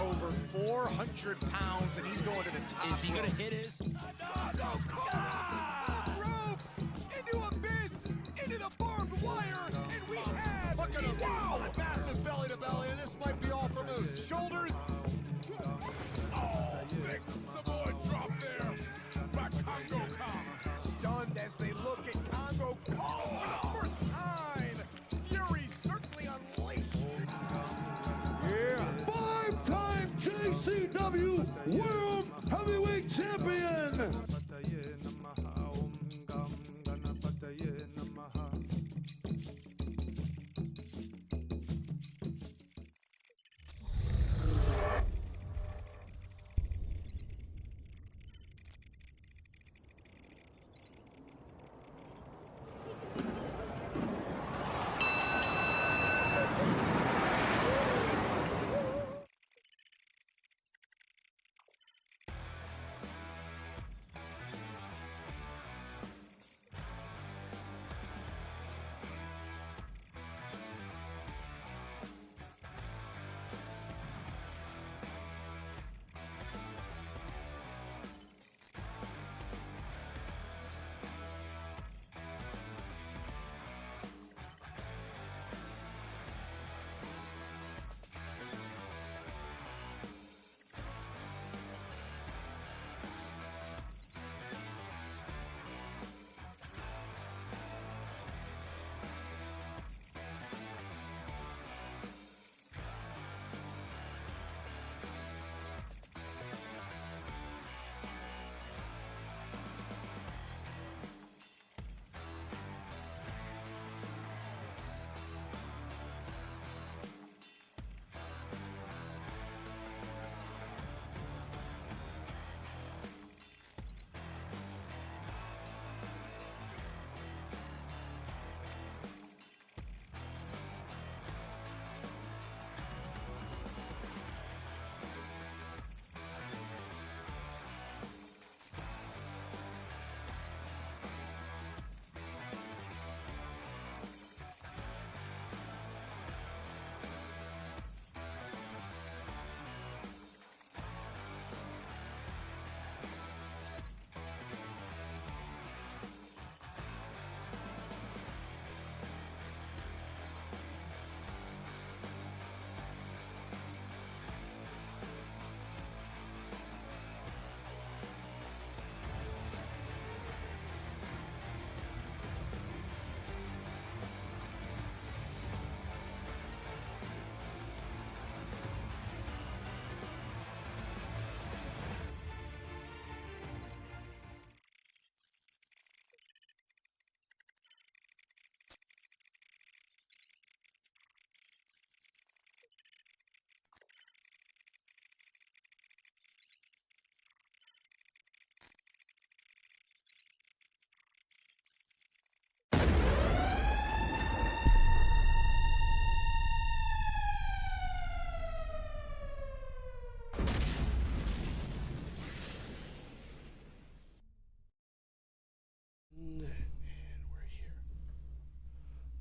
over 400 pounds, and he's going to the top. Is he going to hit his? Rope into abyss, into the barbed wire, and we have. Look at him! Wow! Massive belly to belly, and this might be all for Moose. Shoulders. Oh, big Samoa drop there by Congo Kong. Stunned as they look at Congo Kong for the first time. Fury certainly unleashed. Yeah. Five-time JCW World Heavyweight Champion.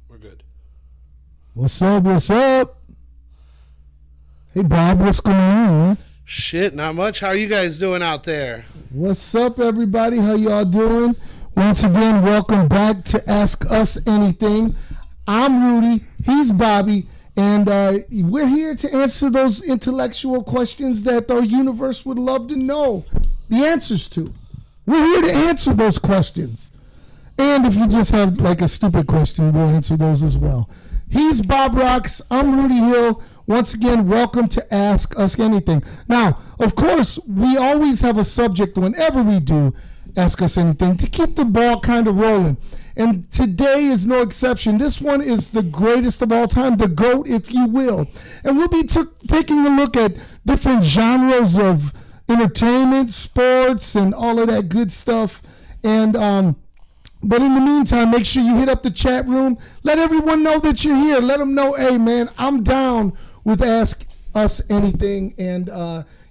We're good. What's up? What's up? Hey, Bob, what's going on, man? Shit, not much. How are you guys doing out there? What's up, everybody? How y'all doing? Once again, welcome back to Ask Us Anything. I'm Rudy. He's Bobby. And we're here to answer those intellectual questions that our universe would love to know the answers to. We're here to answer those questions. And if you just have like a stupid question, we'll answer those as well. He's Bob Rocks. I'm Rudy Hill. Once again, welcome to Ask Us Anything. Now, of course, we always have a subject whenever we do Ask Us Anything to keep the ball kind of rolling. And today is no exception. This one is the greatest of all time, the GOAT, if you will. And we'll be taking a look at different genres of entertainment, sports, and all of that good stuff. And but in the meantime, make sure you hit up the chat room. Let everyone know that you're here. Let them know, hey, man, I'm down with Ask Us Anything. And,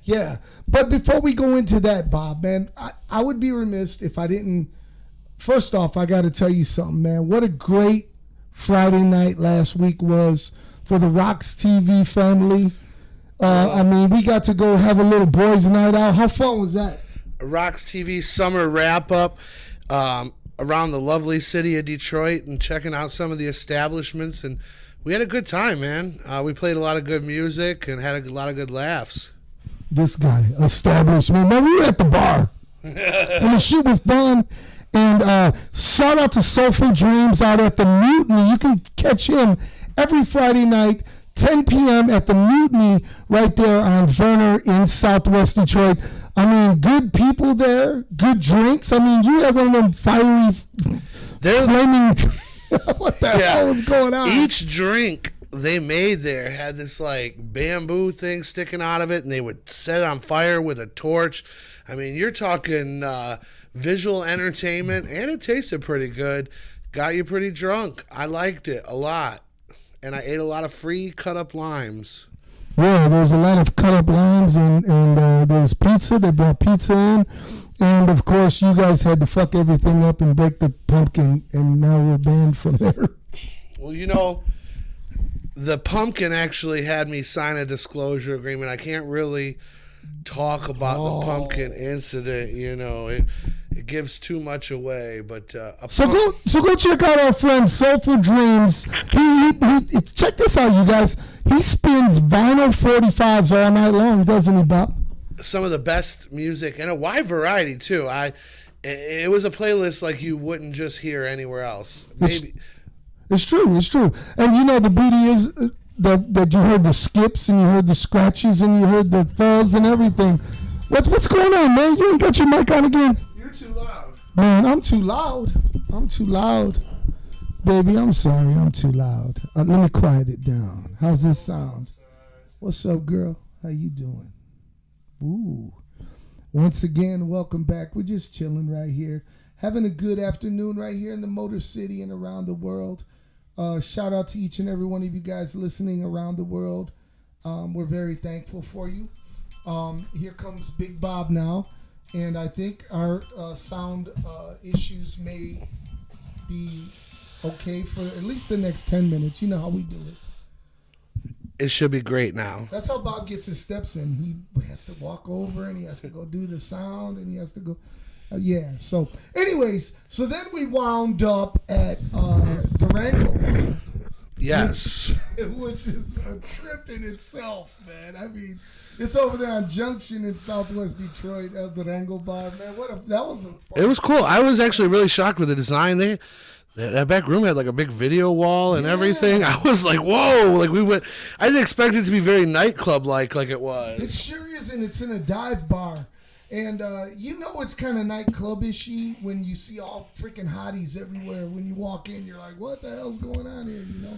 yeah. But before we go into that, Bob, man, I would be remiss if I didn't. First off, I got to tell you something, man. What a great Friday night last week was for the RoX-TV family. I mean, we got to go have a little boys' night out. How fun was that? RoX-TV summer wrap-up around the lovely city of Detroit and checking out some of the establishments. And we had a good time, man. We played a lot of good music and had a lot of good laughs. This guy, establishment. Man, we were at the bar. And the shit was fun. And shout out to Soulful Dreams out at the Mutiny. You can catch him every Friday night, 10 p.m. at the Mutiny right there on Verner in Southwest Detroit. I mean, good people there, good drinks. I mean, you have one of them fiery, flaming. What the hell was going on? Each drink they made there had this like bamboo thing sticking out of it, and they would set it on fire with a torch. I mean, you're talking visual entertainment, and it tasted pretty good. Got you pretty drunk. I liked it a lot. And I ate a lot of free cut-up limes. Yeah, there's a lot of cut-up limes, and there's pizza. They brought pizza in. And, of course, you guys had to fuck everything up and break the pumpkin, and now we're banned from there. Well, you know, the pumpkin actually had me sign a disclosure agreement. I can't really talk about the pumpkin incident, you know. It gives too much away, but so go check out our friend Soulful Dreams. He check this out, you guys. He spins vinyl 45s all night long, doesn't he, Bob? Some of the best music and a wide variety too. It was a playlist like you wouldn't just hear anywhere else. Maybe it's true. And you know the beauty is that you heard the skips and you heard the scratches and you heard the fuzz and everything. What's going on, man? You ain't got your mic on again? You're too loud. Man, I'm too loud. Baby, I'm sorry. I'm too loud. Let me quiet it down. How's this sound? What's up, girl? How you doing? Ooh. Once again, welcome back. We're just chilling right here. Having a good afternoon right here in the Motor City and around the world. Shout out to each and every one of you guys listening around the world. We're very thankful for you. Here comes Big Bob now. And I think our sound issues may be okay for at least the next 10 minutes. You know how we do it. It should be great now. That's how Bob gets his steps in. He has to walk over and he has to go do the sound and he has to go. Yeah. So, anyways, so then we wound up at Durango. Yes. Which is a trip in itself, man. I mean, it's over there on Junction in Southwest Detroit, El Durango Bar, man. That was a fun. It was cool. I was actually really shocked with the design. That back room had like a big video wall and everything. I was like, whoa! Like I didn't expect it to be very nightclub like it was. It sure is, and it's in a dive bar. And you know it's kind of nightclub-ishy when you see all freaking hotties everywhere. When you walk in, you're like, what the hell's going on here, you know?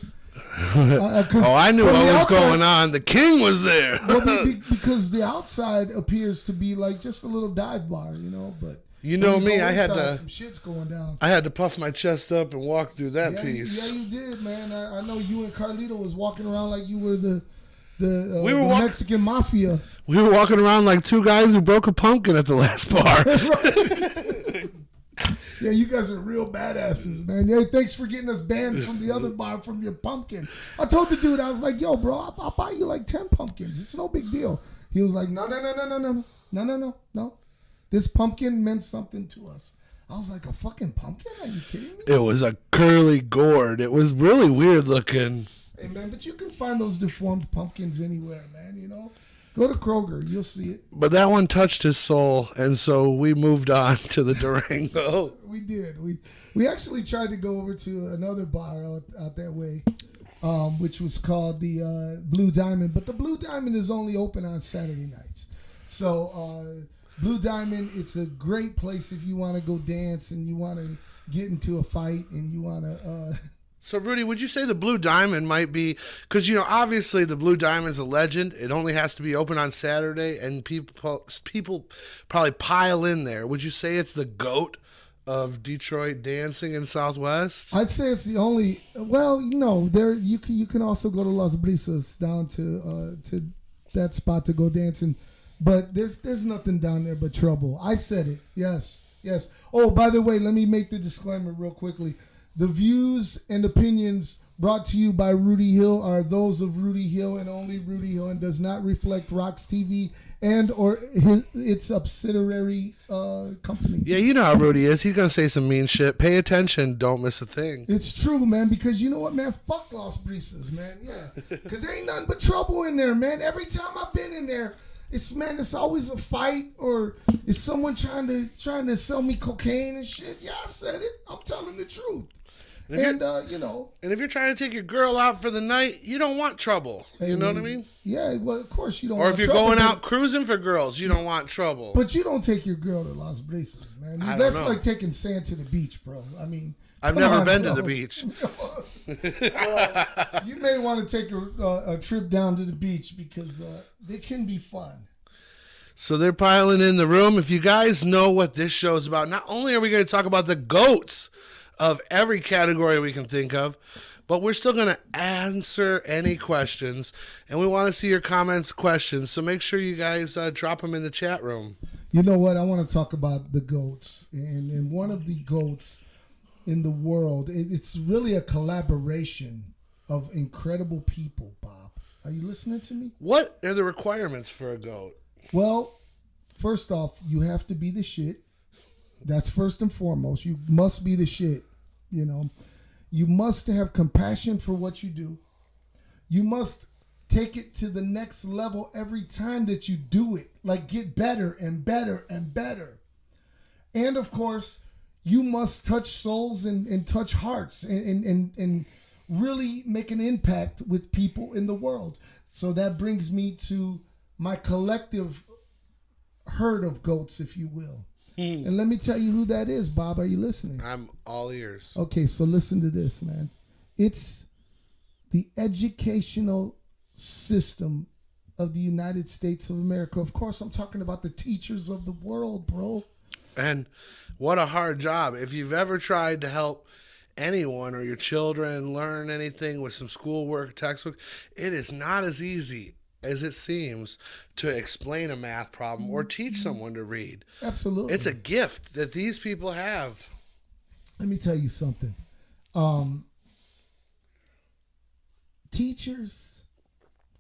I knew what was going on. The king was there. Well, because the outside appears to be like just a little dive bar, you know, but... You know me, I had to... Some shit's going down. I had to puff my chest up and walk through that piece. Yeah, you did, man. I know you and Carlito was walking around like you were the Mexican mafia. We were walking around like two guys who broke a pumpkin at the last bar. Yeah, you guys are real badasses, man. Yeah, thanks for getting us banned from the other bar from your pumpkin. I told the dude, I was like, yo, bro, I'll buy you like 10 pumpkins. It's no big deal. He was like, no. This pumpkin meant something to us. I was like, a fucking pumpkin? Are you kidding me? It was a curly gourd. It was really weird looking. Hey, man, but you can find those deformed pumpkins anywhere, man, you know? Go to Kroger. You'll see it. But that one touched his soul, and so we moved on to the Durango. We did. We actually tried to go over to another bar out that way, which was called the Blue Diamond. But the Blue Diamond is only open on Saturday nights. So Blue Diamond, it's a great place if you want to go dance and you want to get into a fight and you want to... So, Rudy, would you say the Blue Diamond might be, because, you know, obviously the Blue Diamond's a legend. It only has to be open on Saturday, and people probably pile in there. Would you say it's the GOAT of Detroit dancing in Southwest? I'd say it's the only, well, you know, there you can also go to Las Brisas down to that spot to go dancing, but there's nothing down there but trouble. I said it. Yes. Oh, by the way, let me make the disclaimer real quickly. The views and opinions brought to you by Rudy Hill are those of Rudy Hill and only Rudy Hill, and does not reflect RoX-TV and or its subsidiary company. Yeah, you know how Rudy is. He's going to say some mean shit. Pay attention. Don't miss a thing. It's true, man, because you know what, man? Fuck Las Brisas, man. Yeah. Because there ain't nothing but trouble in there, man. Every time I've been in there, it's always a fight, or is someone trying to sell me cocaine and shit. Yeah, I said it. I'm telling the truth. And you know. And if you're trying to take your girl out for the night, you don't want trouble. You know what I mean? Yeah, well, of course you don't. Or want if you're trouble, going out cruising for girls, you don't want trouble. But you don't take your girl to Las Brisas, man. That's like taking sand to the beach, bro. I mean, I've never been to the beach. You may want to take a trip down to the beach because they can be fun. So they're piling in the room. If you guys know what this show is about, not only are we going to talk about the GOATs of every category we can think of, but we're still going to answer any questions, and we want to see your comments, questions. So make sure you guys drop them in the chat room. You know what? I want to talk about the GOATs, and one of the GOATs in the world. It's really a collaboration of incredible people. Bob, are you listening to me? What are the requirements for a GOAT? Well, first off, you have to be the shit. That's first and foremost. You must be the shit. You know, you must have compassion for what you do. You must take it to the next level every time that you do it. Like, get better and better and better. And of course, you must touch souls and touch hearts and really make an impact with people in the world. So that brings me to my collective herd of GOATs, if you will. And let me tell you who that is, Bob. Are you listening? I'm all ears. Okay, so listen to this, man. It's the educational system of the United States of America. Of course, I'm talking about the teachers of the world, bro. And what a hard job. If you've ever tried to help anyone or your children learn anything with some schoolwork, textbook, it is not as easy as it seems to explain a math problem or teach someone to read. Absolutely. It's a gift that these people have. Let me tell you something. Teachers,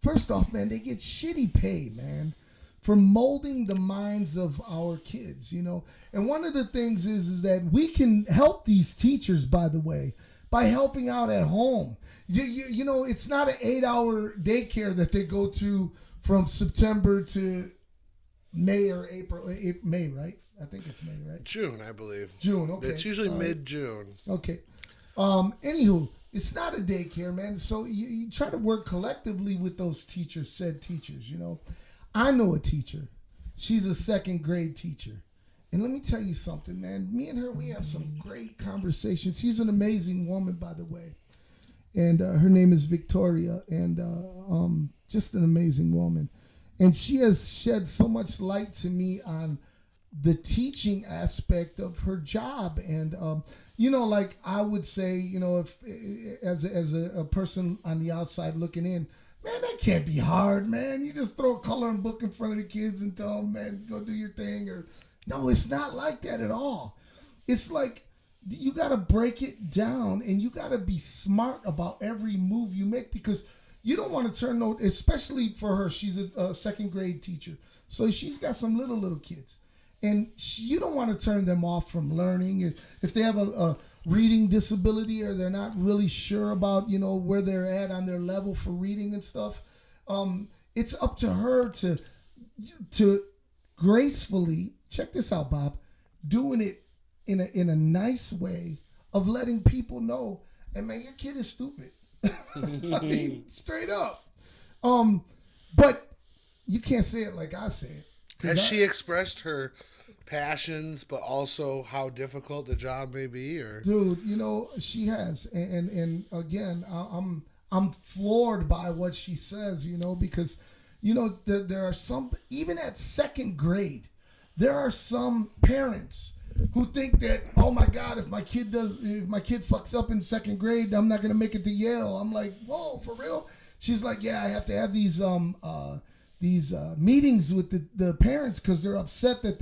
first off, man, they get shitty pay, man, for molding the minds of our kids, you know. And one of the things is that we can help these teachers, by the way, by helping out at home. You know, it's not an 8-hour daycare that they go to from September to May or April. May, right? I think it's May, right? June, I believe. June, okay. It's usually mid-June. Okay. Anywho, it's not a daycare, man. So you try to work collectively with those teachers, said teachers, you know. I know a teacher. She's a second grade teacher. And let me tell you something, man. Me and her, we have some great conversations. She's an amazing woman, by the way. And her name is Victoria. And just an amazing woman. And she has shed so much light to me on the teaching aspect of her job. And, you know, like I would say, you know, if as a person on the outside looking in, man, that can't be hard, man. You just throw a coloring book in front of the kids and tell them, man, go do your thing. Or no, it's not like that at all. It's like you got to break it down and you got to be smart about every move you make, because you don't want to turn no, especially for her. She's a second grade teacher. So she's got some little kids. And you don't want to turn them off from learning. If they have a reading disability or they're not really sure about, you know, where they're at on their level for reading and stuff, it's up to her to gracefully, check this out, Bob, doing it in a nice way of letting people know, and man, your kid is stupid. I mean, straight up. But you can't say it like I say it. Has she expressed her passions, but also how difficult the job may be? Or dude, you know, she has, and again, I'm floored by what she says, you know, because you know there are some, even at second grade, there are some parents who think that, oh my God, if my kid fucks up in second grade, I'm not gonna make it to Yale. I'm like, whoa, for real? She's like, yeah, I have to have these meetings with the parents because they're upset that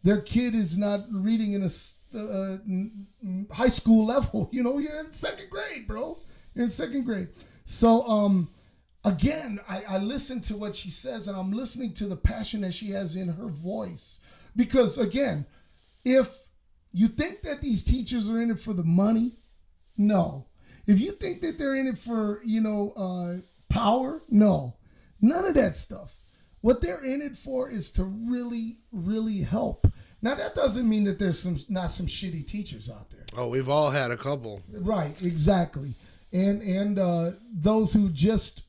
their kid is not reading in a high school level. You know, you're in second grade, bro. in second grade. So, again, I listen to what she says, and I'm listening to the passion that she has in her voice. Because, again, if you think that these teachers are in it for the money, no. If you think that they're in it for, power, no. None of that stuff. What they're in it for is to really, really help. Now, that doesn't mean that there's not some shitty teachers out there. Oh, we've all had a couple. Right, exactly. And those who just,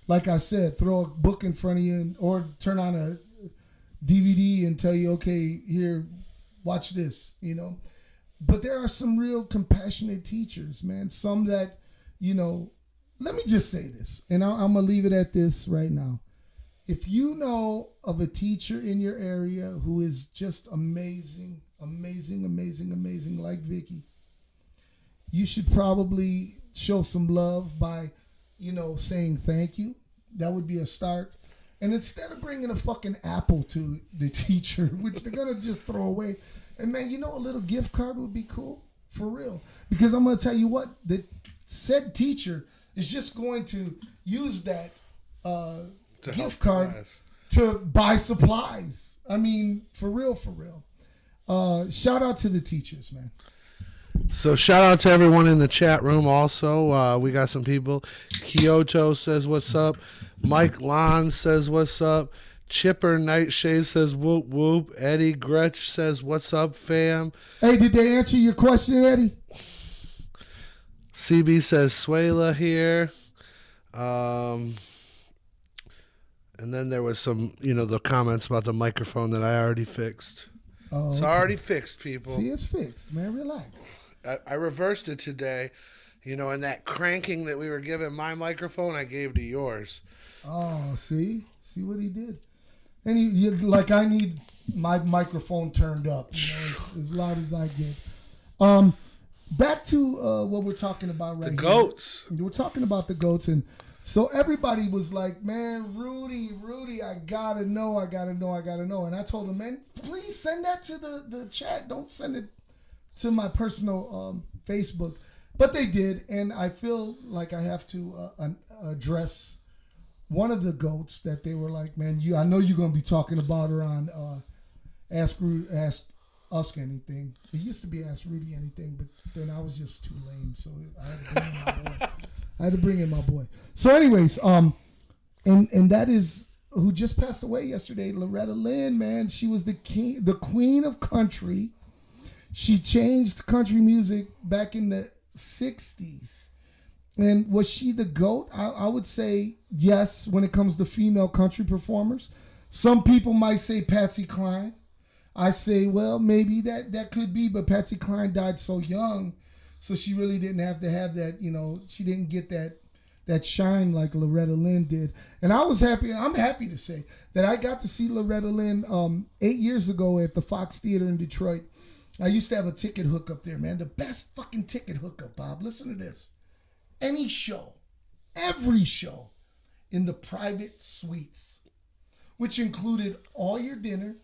like I said, throw a book in front of you or turn on a DVD and tell you, okay, here, watch this, But there are some real compassionate teachers, man. Some that, let me just say this, and I'm going to leave it at this right now. If you know of a teacher in your area who is just amazing, amazing, amazing, amazing, like Vicky, you should probably show some love by, saying thank you. That would be a start. And instead of bringing a fucking apple to the teacher, which they're going to just throw away, and man, a little gift card would be cool, for real. Because I'm going to tell you what, the said teacher is just going to use that gift card to buy supplies. I mean, for real, for real. Shout out to the teachers, man. So shout out to everyone in the chat room also. We got some people. Kyoto says what's up. Mike Lon says what's up. Chipper Nightshade says whoop whoop. Eddie Gretsch says what's up, fam. Hey, did they answer your question, Eddie? CB says Suela here. And then there was some, the comments about the microphone that I already fixed. Oh, it's already fixed, people. See, it's fixed, man. Relax. I reversed it today, and that cranking that we were giving my microphone, I gave to yours. Oh, see what he did. And I need my microphone turned up, as loud as I get. Back to what we're talking about right here. The goats. We're talking about the goats, and so everybody was like, man, Rudy, I gotta know. And I told him, man, please send that to the chat. Don't send it to my personal Facebook. But they did, and I feel like I have to address one of the goats that they were like, man, I know you're going to be talking about her on Ask Us Anything. It used to be Ask Rudy Anything, but then I was just too lame, so I had to bring in my boy. So anyways, and that is who just passed away yesterday, Loretta Lynn, man. She was the queen of country. She changed country music back in the 60s. And was she the GOAT? I would say yes when it comes to female country performers. Some people might say Patsy Cline. I say, well, maybe that could be, but Patsy Cline died so young, so she really didn't have to have that, she didn't get that shine like Loretta Lynn did. And I was happy, I'm happy to say that I got to see Loretta Lynn 8 years ago at the Fox Theater in Detroit. I used to have a ticket hookup there, man. The best fucking ticket hookup, Bob. Listen to this. Any show, every show in the private suites, which included all your dinner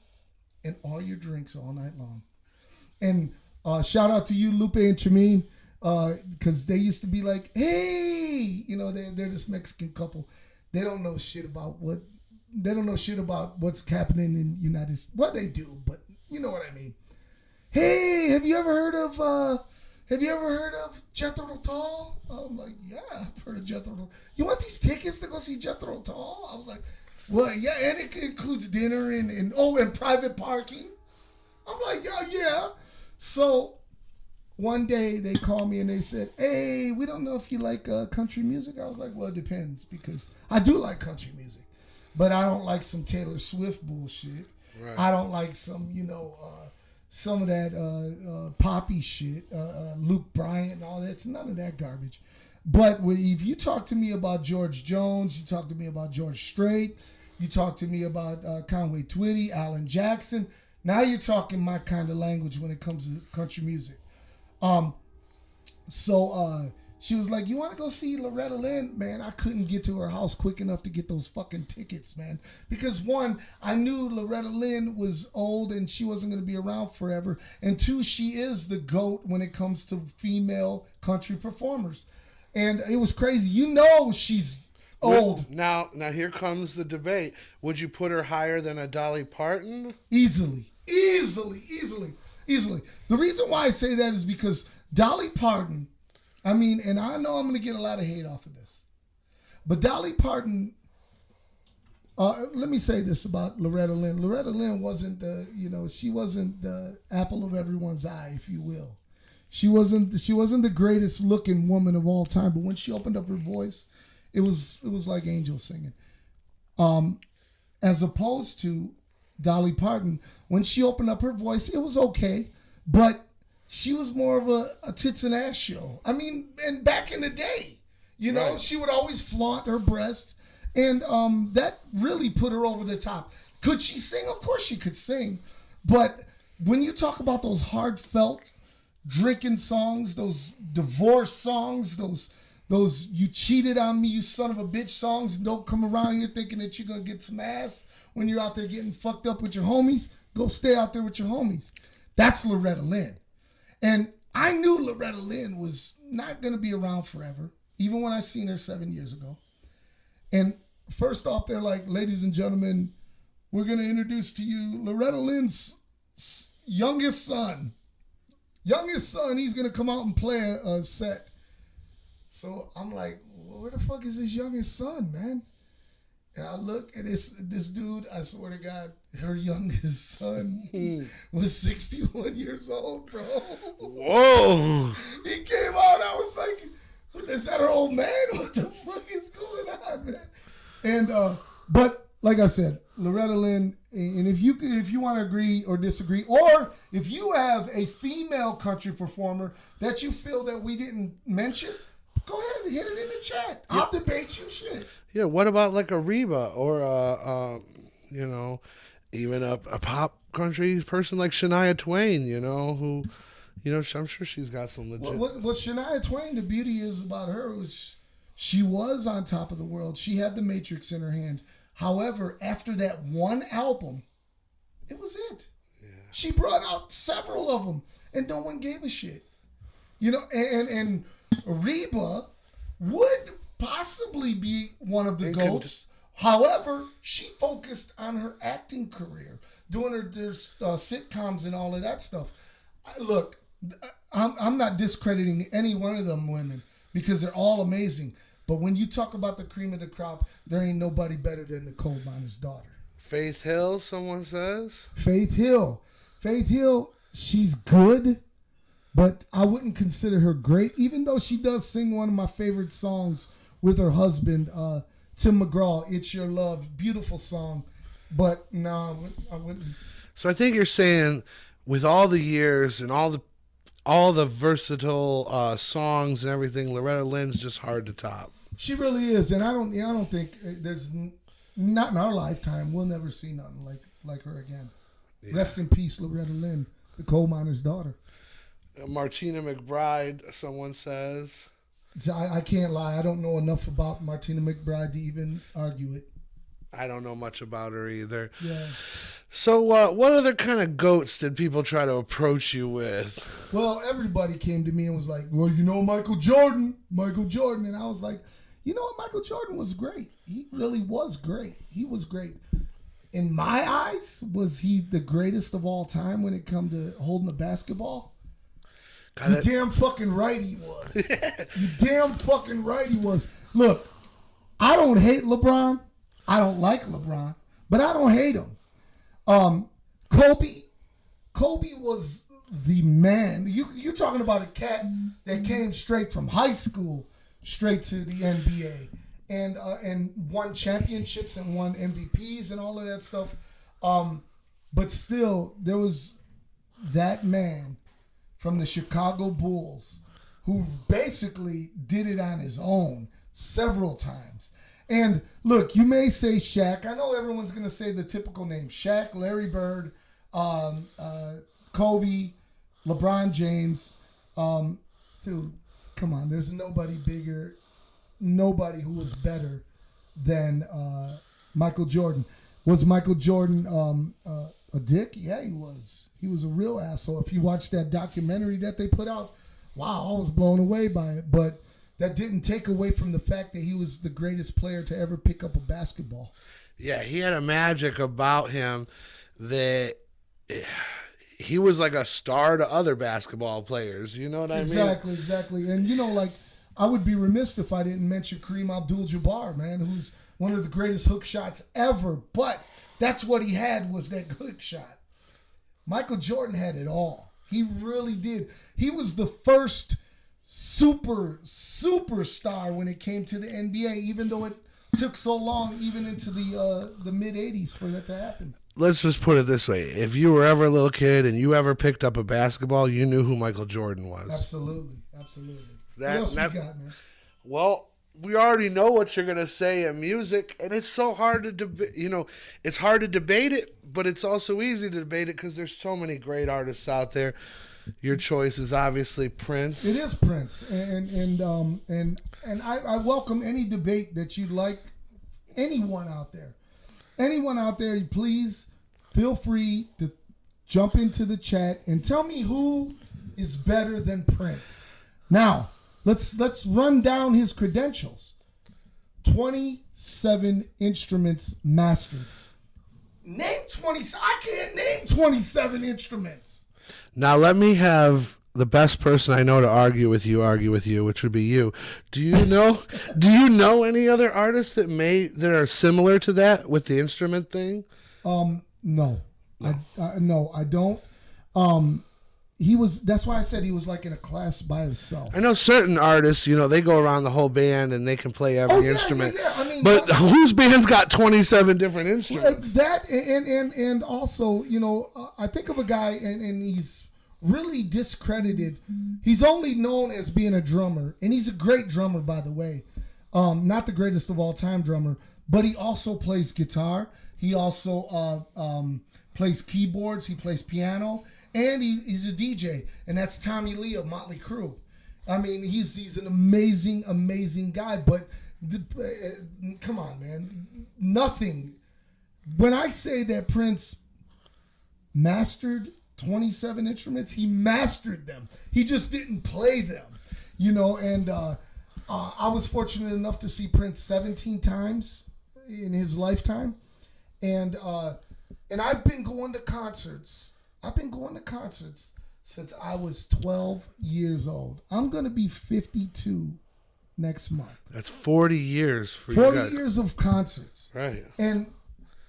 and all your drinks all night long. And shout out to you, Lupe and Tremaine, because they used to be like, hey, they're this Mexican couple. They don't know shit about what's happening in United States. Well, they do, but you know what I mean. Hey, have you ever heard of Jethro Tull? I'm like, yeah, I've heard of Jethro Tull. You want these tickets to go see Jethro Tull? I was like, well, yeah, and it includes dinner and private parking. I'm like, yeah. So one day they called me and they said, hey, we don't know if you like country music. I was like, well, it depends, because I do like country music, but I don't like some Taylor Swift bullshit. Right. I don't like some, some of that poppy shit, Luke Bryant and all that. It's none of that garbage. But if you talk to me about George Jones, you talk to me about George Strait, you talk to me about Conway Twitty, Alan Jackson, now you're talking my kind of language when it comes to country music. So she was like, you want to go see Loretta Lynn? Man, I couldn't get to her house quick enough to get those fucking tickets, man. Because one, I knew Loretta Lynn was old and she wasn't going to be around forever. And two, she is the GOAT when it comes to female country performers. And it was crazy. You know she's old. Now here comes the debate. Would you put her higher than a Dolly Parton? Easily. The reason why I say that is because Dolly Parton, I mean, and I know I'm going to get a lot of hate off of this, but Dolly Parton, let me say this about Loretta Lynn. Loretta Lynn wasn't she wasn't the apple of everyone's eye, if you will. She wasn't the greatest looking woman of all time, but when she opened up her voice, it was like angels singing. As opposed to Dolly Parton, when she opened up her voice, it was okay, but she was more of a tits and ass show. I mean, and back in the day, right. She would always flaunt her breast, and that really put her over the top. Could she sing? Of course she could sing, but when you talk about those heartfelt drinking songs, those divorce songs, those you cheated on me, you son of a bitch songs, and don't come around here thinking that you're going to get some ass when you're out there getting fucked up with your homies, go stay out there with your homies. That's Loretta Lynn. And I knew Loretta Lynn was not going to be around forever, even when I seen her 7 years ago. And first off, they're like, ladies and gentlemen, we're going to introduce to you Loretta Lynn's youngest son. He's going to come out and play a set. So I'm like, where the fuck is this youngest son, man? And I look at this dude, I swear to God, her youngest son was 61 years old, bro. Whoa. He came out, I was like, is that her old man? What the fuck is going on, man? And, but like I said, Loretta Lynn, and if you want to agree or disagree, or if you have a female country performer that you feel that we didn't mention, go ahead and hit it in the chat. I'll debate you, shit. Yeah, what about like a Reba or even a pop country person like Shania Twain, who, I'm sure she's got some legit. What Shania Twain, the beauty is about her was she was on top of the world. She had the Matrix in her hand. However, after that one album, it was it. Yeah. She brought out several of them, and no one gave a shit. And Reba would possibly be one of the GOATs. However, she focused on her acting career, doing her sitcoms and all of that stuff. Look, I'm not discrediting any one of them women because they're all amazing. But when you talk about the cream of the crop, there ain't nobody better than the coal miner's daughter. Faith Hill, someone says. Faith Hill, she's good. But I wouldn't consider her great, even though she does sing one of my favorite songs with her husband, Tim McGraw, It's Your Love. Beautiful song. But no, I wouldn't. So I think you're saying with all the years and all the versatile songs and everything, Loretta Lynn's just hard to top. She really is. And I don't think there's, not in our lifetime, we'll never see nothing like her again. Yeah. Rest in peace, Loretta Lynn, the coal miner's daughter. Martina McBride, someone says. I can't lie. I don't know enough about Martina McBride to even argue it. I don't know much about her either. Yeah. So what other kind of goats did people try to approach you with? Well, everybody came to me and was like, well, Michael Jordan. And I was like, Michael Jordan was great. He really was great. He was great. In my eyes, was he the greatest of all time when it come to holding a basketball? You damn fucking right he was. You damn fucking right he was. Look, I don't hate LeBron. I don't like LeBron, but I don't hate him. Kobe was the man. You're talking about a cat that came straight from high school straight to the NBA and won championships and won MVPs and all of that stuff. But still, there was that man from the Chicago Bulls who basically did it on his own several times. And look, you may say Shaq. I know everyone's going to say the typical name. Shaq, Larry Bird, Kobe, LeBron James. Dude, come on. There's nobody bigger, nobody who was better than Michael Jordan. Was Michael Jordan a dick? Yeah, he was. He was a real asshole. If you watch that documentary that they put out, wow, I was blown away by it. But that didn't take away from the fact that he was the greatest player to ever pick up a basketball. Yeah, he had a magic about him that he was like a star to other basketball players. You know what I mean? Exactly. And, like, I would be remiss if I didn't mention Kareem Abdul-Jabbar, man, who's one of the greatest hook shots ever. But that's what he had, was that hook shot. Michael Jordan had it all. He really did. He was the first superstar when it came to the NBA, even though it took so long, even into the mid-'80s, for that to happen. Let's just put it this way. If you were ever a little kid and you ever picked up a basketball, you knew who Michael Jordan was. Absolutely. What else we got, man? Well, we already know what you're going to say in music, and it's so hard to debate. It's hard to debate it, but it's also easy to debate it because there's so many great artists out there. Your choice is obviously Prince. It is Prince, and I welcome any debate that you'd like. Anyone out there, please feel free to jump into the chat and tell me who is better than Prince. Now, let's run down his credentials. 27 instruments mastered. Name 20. I can't name 27 instruments. Now let me have the best person I know to argue with you, which would be you. Do you know any other artists that are similar to that with the instrument thing? No. I don't. That's why I said he was like in a class by himself. I know certain artists, they go around the whole band and they can play every instrument. Yeah. I mean, but whose band's got 27 different instruments? That and also, I think of a guy and he's really discredited. He's only known as being a drummer, and he's a great drummer, by the way. Not the greatest of all time drummer, but he also plays guitar. He also plays keyboards. He plays piano. And he's a DJ, and that's Tommy Lee of Motley Crue. I mean, he's an amazing guy, but come on, man. Nothing. When I say that Prince mastered 27 instruments, he mastered them. He just didn't play them, and I was fortunate enough to see Prince 17 times in his lifetime, and I've been going to concerts. Since I was 12 years old. I'm going to be 52 next month. That's 40 years for you. 40 years of concerts. Right. And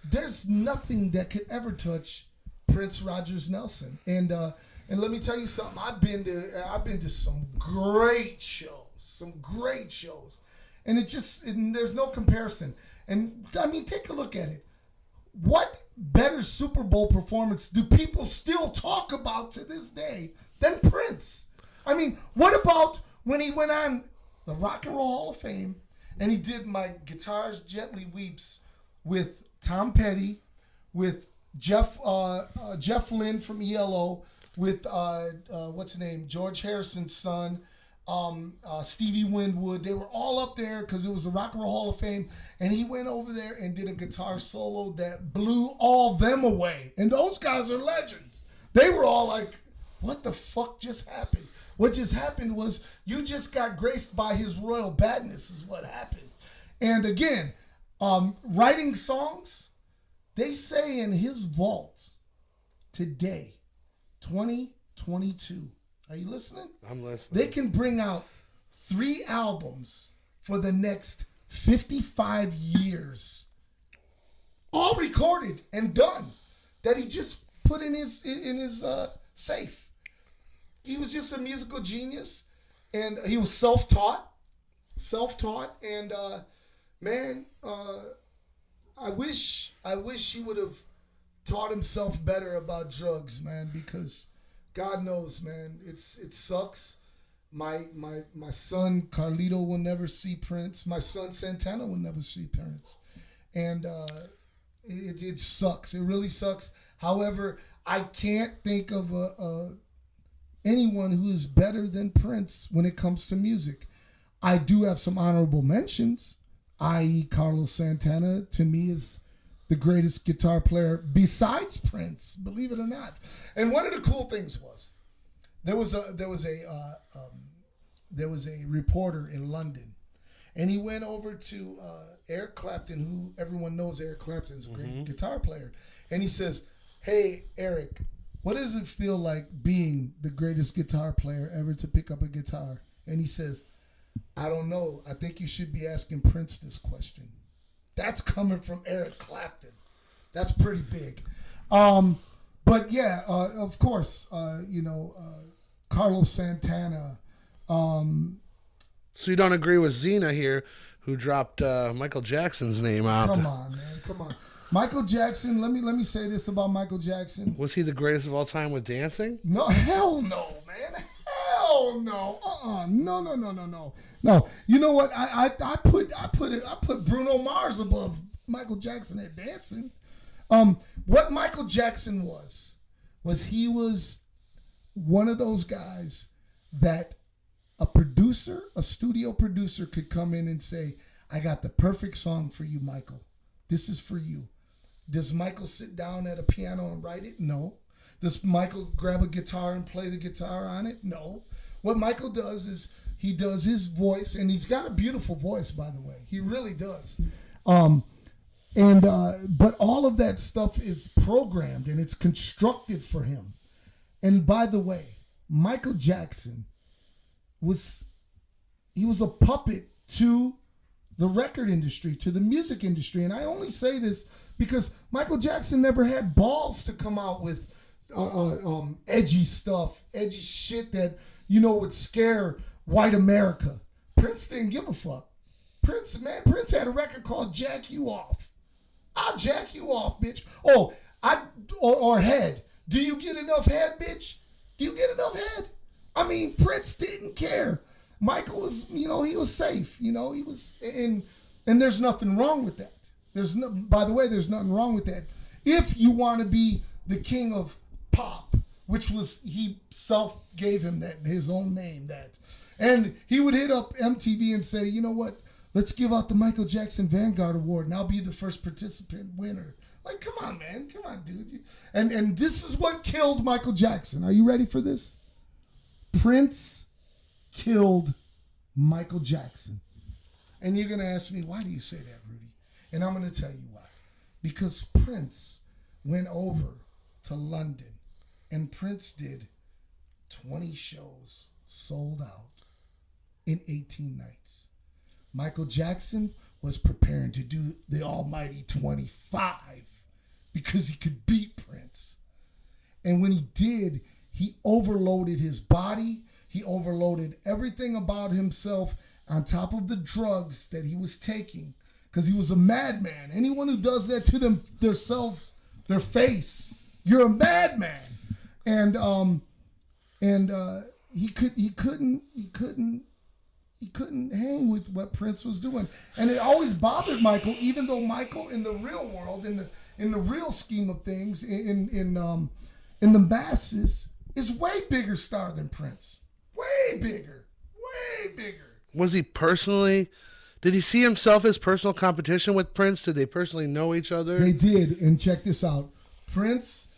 there's nothing that could ever touch Prince Rogers Nelson. And let me tell you something. I've been to some great shows. And there's no comparison. And I mean, take a look at it. What better Super Bowl performance do people still talk about to this day than Prince? I mean, what about when he went on the Rock and Roll Hall of Fame and he did My Guitar Gently Weeps with Tom Petty, with Jeff Lynne from ELO, with what's his name, George Harrison's son, Stevie Winwood. They were all up there because it was the Rock and Roll Hall of Fame, and he went over there and did a guitar solo that blew all them away. And those guys are legends. They were all like, what the fuck just happened? What just happened was you just got graced by his royal badness is what happened. And again, writing songs, they say in his vault today, 2022, are you listening? I'm listening. They can bring out 3 albums for the next 55 years. All recorded and done. That he just put in his safe. He was just a musical genius. And he was self-taught. And, I wish he would have taught himself better about drugs, man, because God knows, man, it sucks. My son Carlito will never see Prince. My son Santana will never see Prince, and it sucks. It really sucks. However, I can't think of anyone who is better than Prince when it comes to music. I do have some honorable mentions, i.e., Carlos Santana. To me, is the greatest guitar player besides Prince, believe it or not. And one of the cool things was there was a there was a reporter in London, and he went over to Eric Clapton, who everyone knows Eric Clapton's a great guitar player, and he says, "Hey, Eric, what does it feel like being the greatest guitar player ever to pick up a guitar?" And he says, "I don't know. I think you should be asking Prince this question." That's coming from Eric Clapton. That's pretty big. But yeah, of course, Carlos Santana. So you don't agree with Xena here, who dropped Michael Jackson's name out? Come on, man. Come on. Michael Jackson, let me say this about Michael Jackson. Was he the greatest of all time with dancing? No, hell no, man. Hell no. No. You know what? I put Bruno Mars above Michael Jackson at dancing. What Michael Jackson was he was one of those guys that a studio producer could come in and say, "I got the perfect song for you, Michael. This is for you." Does Michael sit down at a piano and write it? No. Does Michael grab a guitar and play the guitar on it? No. What Michael does is he does his voice, and he's got a beautiful voice, by the way. He really does. But all of that stuff is programmed and it's constructed for him. And by the way, Michael Jackson was a puppet to the record industry, to the music industry. And I only say this because Michael Jackson never had balls to come out with edgy stuff, edgy shit that, would scare white America. Prince didn't give a fuck. Prince had a record called Jack You Off. I'll jack you off, bitch. Or head. Do you get enough head, bitch? Do you get enough head? I mean, Prince didn't care. Michael was, he was safe. He was, and there's nothing wrong with that. By the way, there's nothing wrong with that. If you want to be the king of pop, which was, he self gave him that, his own name, that. And he would hit up MTV and say, "You know what? Let's give out the Michael Jackson Vanguard Award, and I'll be the first participant winner." Like, come on, man. Come on, dude. And this is what killed Michael Jackson. Are you ready for this? Prince killed Michael Jackson. And you're going to ask me, why do you say that, Rudy? And I'm going to tell you why. Because Prince went over to London, and Prince did 20 shows sold out in 18 nights. Michael Jackson was preparing to do the almighty 25 because he could beat Prince. And when he did, he overloaded his body. He overloaded everything about himself on top of the drugs that he was taking because he was a madman. Anyone who does that to themselves, their face, you're a madman. And he couldn't hang with what Prince was doing. And it always bothered Michael, even though Michael in the real world, in the real scheme of things, in the masses, is way bigger star than Prince. Way bigger. Was he personally, did he see himself as personal competition with Prince? Did they personally know each other? They did, and check this out. Prince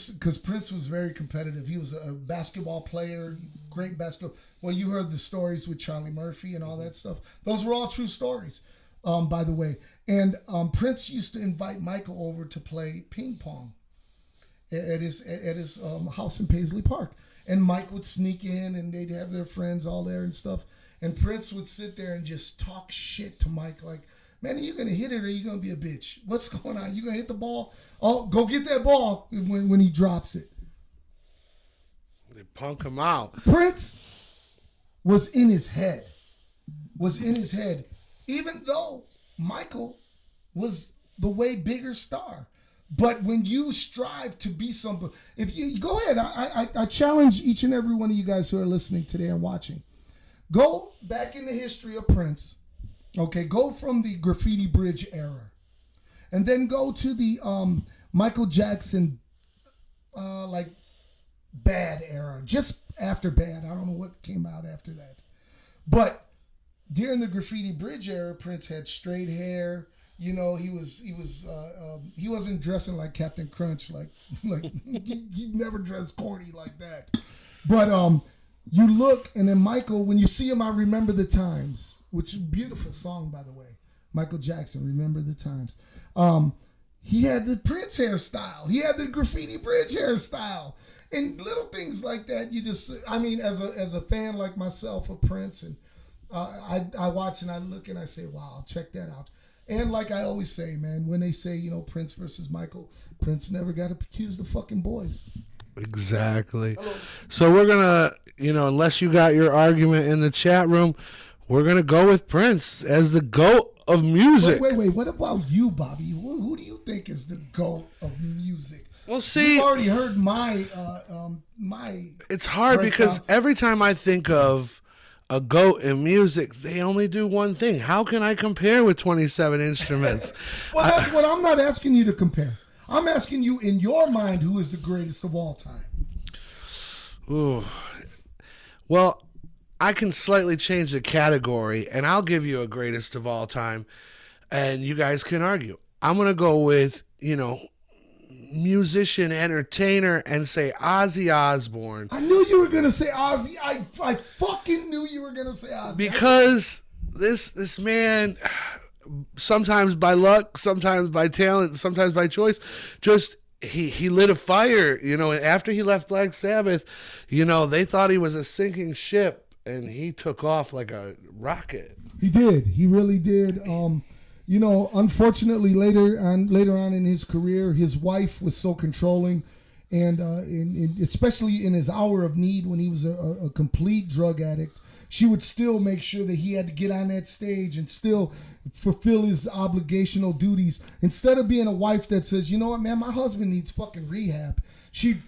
because Prince was very competitive. He was a basketball player, great basketball. Well, you heard the stories with Charlie Murphy and all that stuff. Those were all true stories, by the way. And Prince used to invite Michael over to play ping pong at his house in Paisley Park. And Mike would sneak in, and they'd have their friends all there and stuff. And Prince would sit there and just talk shit to Mike, like, "Man, are you going to hit it or are you going to be a bitch? What's going on? You going to hit the ball? Oh, go get that ball," when he drops it. They punk him out. Prince was in his head. Even though Michael was the way bigger star. But when you strive to be something, if you go ahead, I challenge each and every one of you guys who are listening today and watching. Go back in the history of Prince. Okay, go from the Graffiti Bridge era, and then go to the Michael Jackson, like Bad era, just after Bad. I don't know what came out after that, but during the Graffiti Bridge era, Prince had straight hair. You know, he wasn't dressing like Captain Crunch, like he never dressed corny like that. But you look, and then Michael, when you see him, I Remember the Times, which is a beautiful song, by the way. Michael Jackson, Remember the Times. He had the Prince hairstyle. He had the graffiti bridge hairstyle. And little things like that, you just, I mean, as a fan like myself of Prince, and I watch and I look and I say, wow, check that out. And like I always say, man, when they say, you know, Prince versus Michael, Prince never got accused of fucking boys. Exactly. Hello. So we're going to, you know, unless you got your argument in the chat room, we're going to go with Prince as the GOAT of music. Wait. What about you, Bobby? Who do you think is the GOAT of music? Well, see, you've already heard my. It's hard because every time I think of a GOAT in music, they only do one thing. How can I compare with 27 instruments? Well, I'm not asking you to compare. I'm asking you, in your mind, who is the greatest of all time? Ooh. Well, I can slightly change the category, and I'll give you a greatest of all time, and you guys can argue. I'm going to go with, you know, musician, entertainer, and say Ozzy Osbourne. I knew you were going to say Ozzy. I fucking knew you were going to say Ozzy. Because this man, sometimes by luck, sometimes by talent, sometimes by choice, just he lit a fire. You know, after he left Black Sabbath, you know, they thought he was a sinking ship. And he took off like a rocket. He did. He really did. You know, unfortunately, later on in his career, his wife was so controlling, and especially in his hour of need when he was a complete drug addict, she would still make sure that he had to get on that stage and still fulfill his obligational duties. Instead of being a wife that says, you know what, man, my husband needs fucking rehab, she'd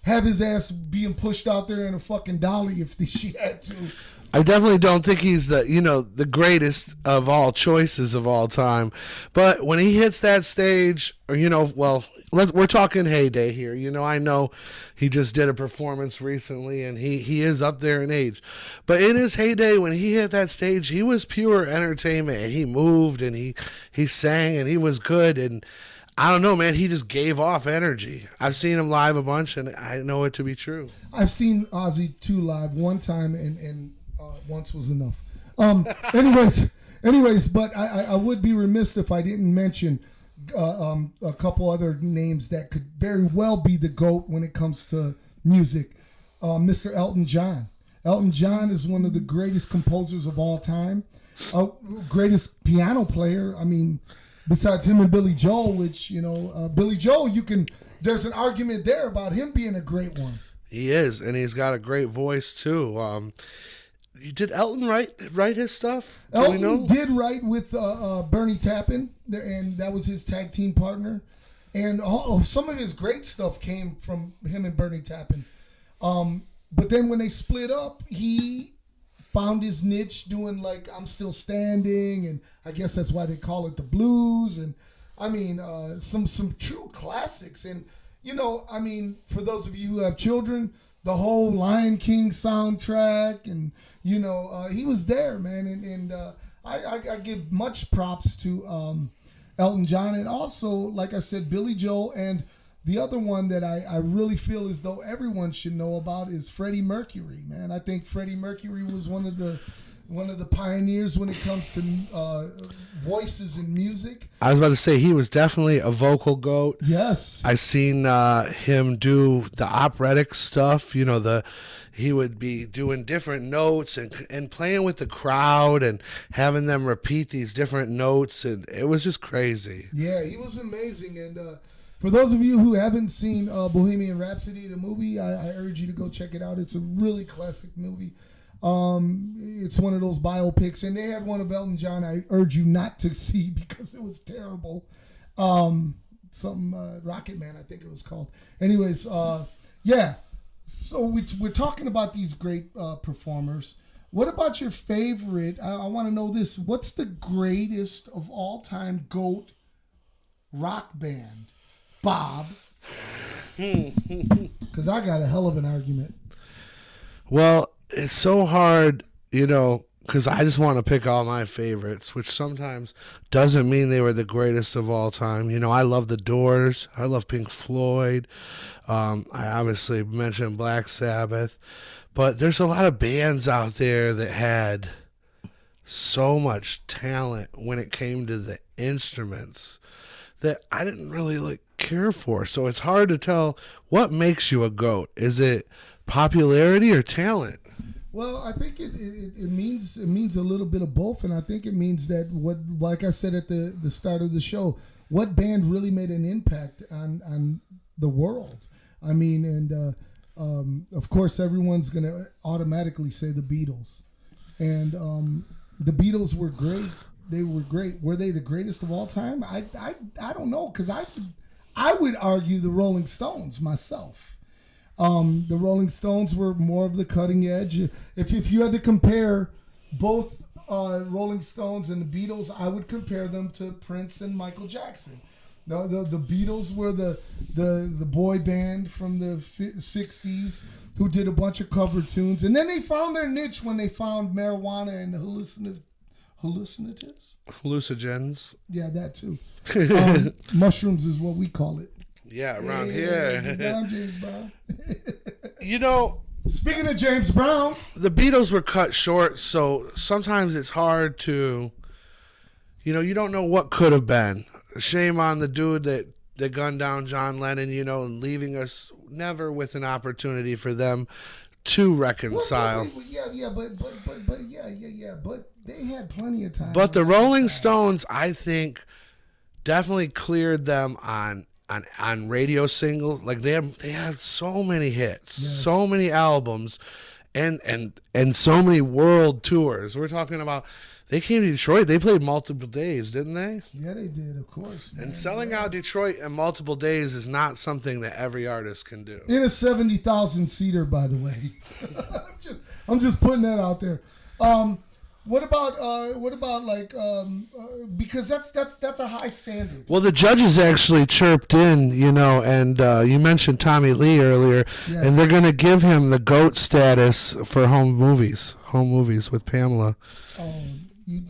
have his ass being pushed out there in a fucking dolly if she had to. I definitely don't think he's the greatest of all choices of all time. But when he hits that stage, or, you know, well, we're talking heyday here. You know, I know he just did a performance recently, and he is up there in age. But in his heyday, when he hit that stage, he was pure entertainment, and he moved, and he sang, and he was good, and I don't know, man. He just gave off energy. I've seen him live a bunch, and I know it to be true. I've seen Ozzy too live one time, and once was enough. Anyways, but I would be remiss if I didn't mention a couple other names that could very well be the GOAT when it comes to music. Mr. Elton John. Elton John is one of the greatest composers of all time. Greatest piano player. I mean, besides him and Billy Joel, which, you know, Billy Joel, there's an argument there about him being a great one. He is, and he's got a great voice too. Did Elton write his stuff? Elton did write with Bernie Taupin, and that was his tag team partner. And some of his great stuff came from him and Bernie Taupin. But then when they split up, he found his niche doing like I'm Still Standing, and I guess that's why they call it the blues. And I mean, some true classics. And, you know, I mean, for those of you who have children, the whole Lion King soundtrack, and, you know, he was there, man. And I give much props to Elton John, and also, like I said, Billy Joel. And the other one that I really feel as though everyone should know about is Freddie Mercury, man. I think Freddie Mercury was one of the pioneers when it comes to voices in music. I was about to say he was definitely a vocal GOAT. Yes. I seen him do the operatic stuff. You know, he would be doing different notes and playing with the crowd and having them repeat these different notes, and it was just crazy. Yeah, he was amazing. And for those of you who haven't seen Bohemian Rhapsody, the movie, I urge you to go check it out. It's a really classic movie. It's one of those biopics, and they had one of Elton John I urge you not to see because it was terrible. Rocket Man, I think it was called. Anyways, yeah. So we're talking about these great performers. What about your favorite? I want to know this. What's the greatest of all time GOAT rock band? Bob. Because I got a hell of an argument. Well, it's so hard, you know, because I just want to pick all my favorites, which sometimes doesn't mean they were the greatest of all time. You know, I love the Doors. I love Pink Floyd. I obviously mentioned Black Sabbath. But there's a lot of bands out there that had so much talent when it came to the instruments that I didn't really care for. So it's hard to tell what makes you a GOAT. Is it popularity or talent? Well, I think it means a little bit of both, and I think it means that like I said at the start of the show, what band really made an impact on the world. I mean, and of course everyone's gonna automatically say the Beatles, and the Beatles were great. They were great. Were they the greatest of all time? I don't know, because I would argue the Rolling Stones myself. The Rolling Stones were more of the cutting edge. If you had to compare both Rolling Stones and the Beatles, I would compare them to Prince and Michael Jackson. The Beatles were the boy band from the 60s who did a bunch of cover tunes, and then they found their niche when they found marijuana and hallucinatives. Hallucinogens. Yeah, that too. Mushrooms is what we call it. Yeah, around here. Down, James Brown. You know, speaking of James Brown, the Beatles were cut short, so sometimes it's hard to, you don't know what could have been. Shame on the dude that gunned down John Lennon, and leaving us never with an opportunity for them to reconcile. But they had plenty of time. But the Rolling Stones, I think, definitely cleared them on radio singles. Like they had so many hits, so many albums, and so many world tours. We're talking about, they came to Detroit. They played multiple days, didn't they? Yeah, they did, of course. And selling out Detroit in multiple days is not something that every artist can do. In a 70,000 seater, by the way. I'm just putting that out there. What about because that's a high standard. Well, the judges actually chirped in, and you mentioned Tommy Lee earlier, and they're going to give him the GOAT status for home movies with Pamela. You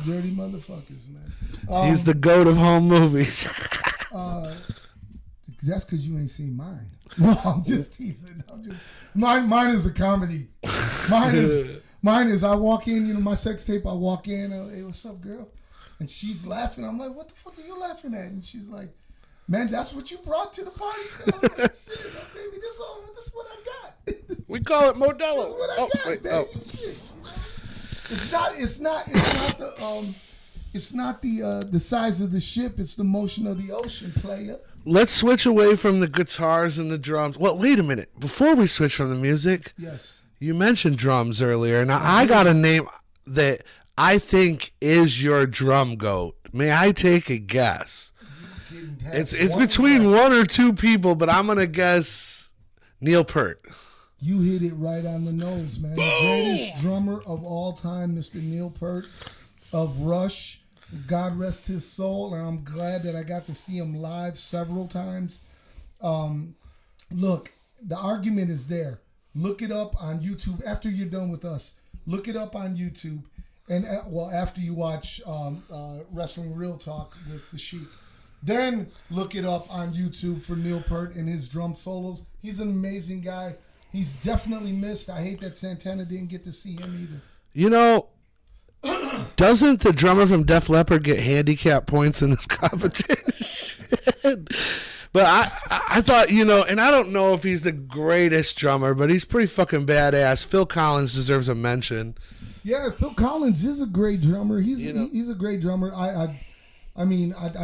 dirty motherfuckers, man. He's the GOAT of home movies. That's because you ain't seen mine. No, I'm just teasing. Mine is a comedy. Mine is I walk in, my sex tape, I walk in, hey, what's up, girl? And she's laughing. I'm like, what the fuck are you laughing at? And she's like, man, that's what you brought to the party? I'm like, shit, baby, this is what I got. We call it Modelo. That's what I got, baby. Shit, It's not the size of the ship, it's the motion of the ocean, player. Let's switch away from the guitars and the drums. Well, wait a minute. Before we switch from the music, yes. You mentioned drums earlier. Now, I got a name that I think is your drum GOAT. May I take a guess? It's between one or two people, but I'm going to guess Neil Peart. You hit it right on the nose, man. Boom! The greatest drummer of all time, Mr. Neil Peart of Rush. God rest his soul, and I'm glad that I got to see him live several times. Look, the argument is there. Look it up on YouTube after you're done with us. Look it up on YouTube, and after you watch Wrestling Real Talk with the Sheik, then look it up on YouTube for Neil Peart and his drum solos. He's an amazing guy. He's definitely missed. I hate that Santana didn't get to see him either. Doesn't the drummer from Def Leppard get handicap points in this competition? But I thought, and I don't know if he's the greatest drummer, but he's pretty fucking badass. Phil Collins deserves a mention. Yeah, Phil Collins is a great drummer. He's a great drummer. I'd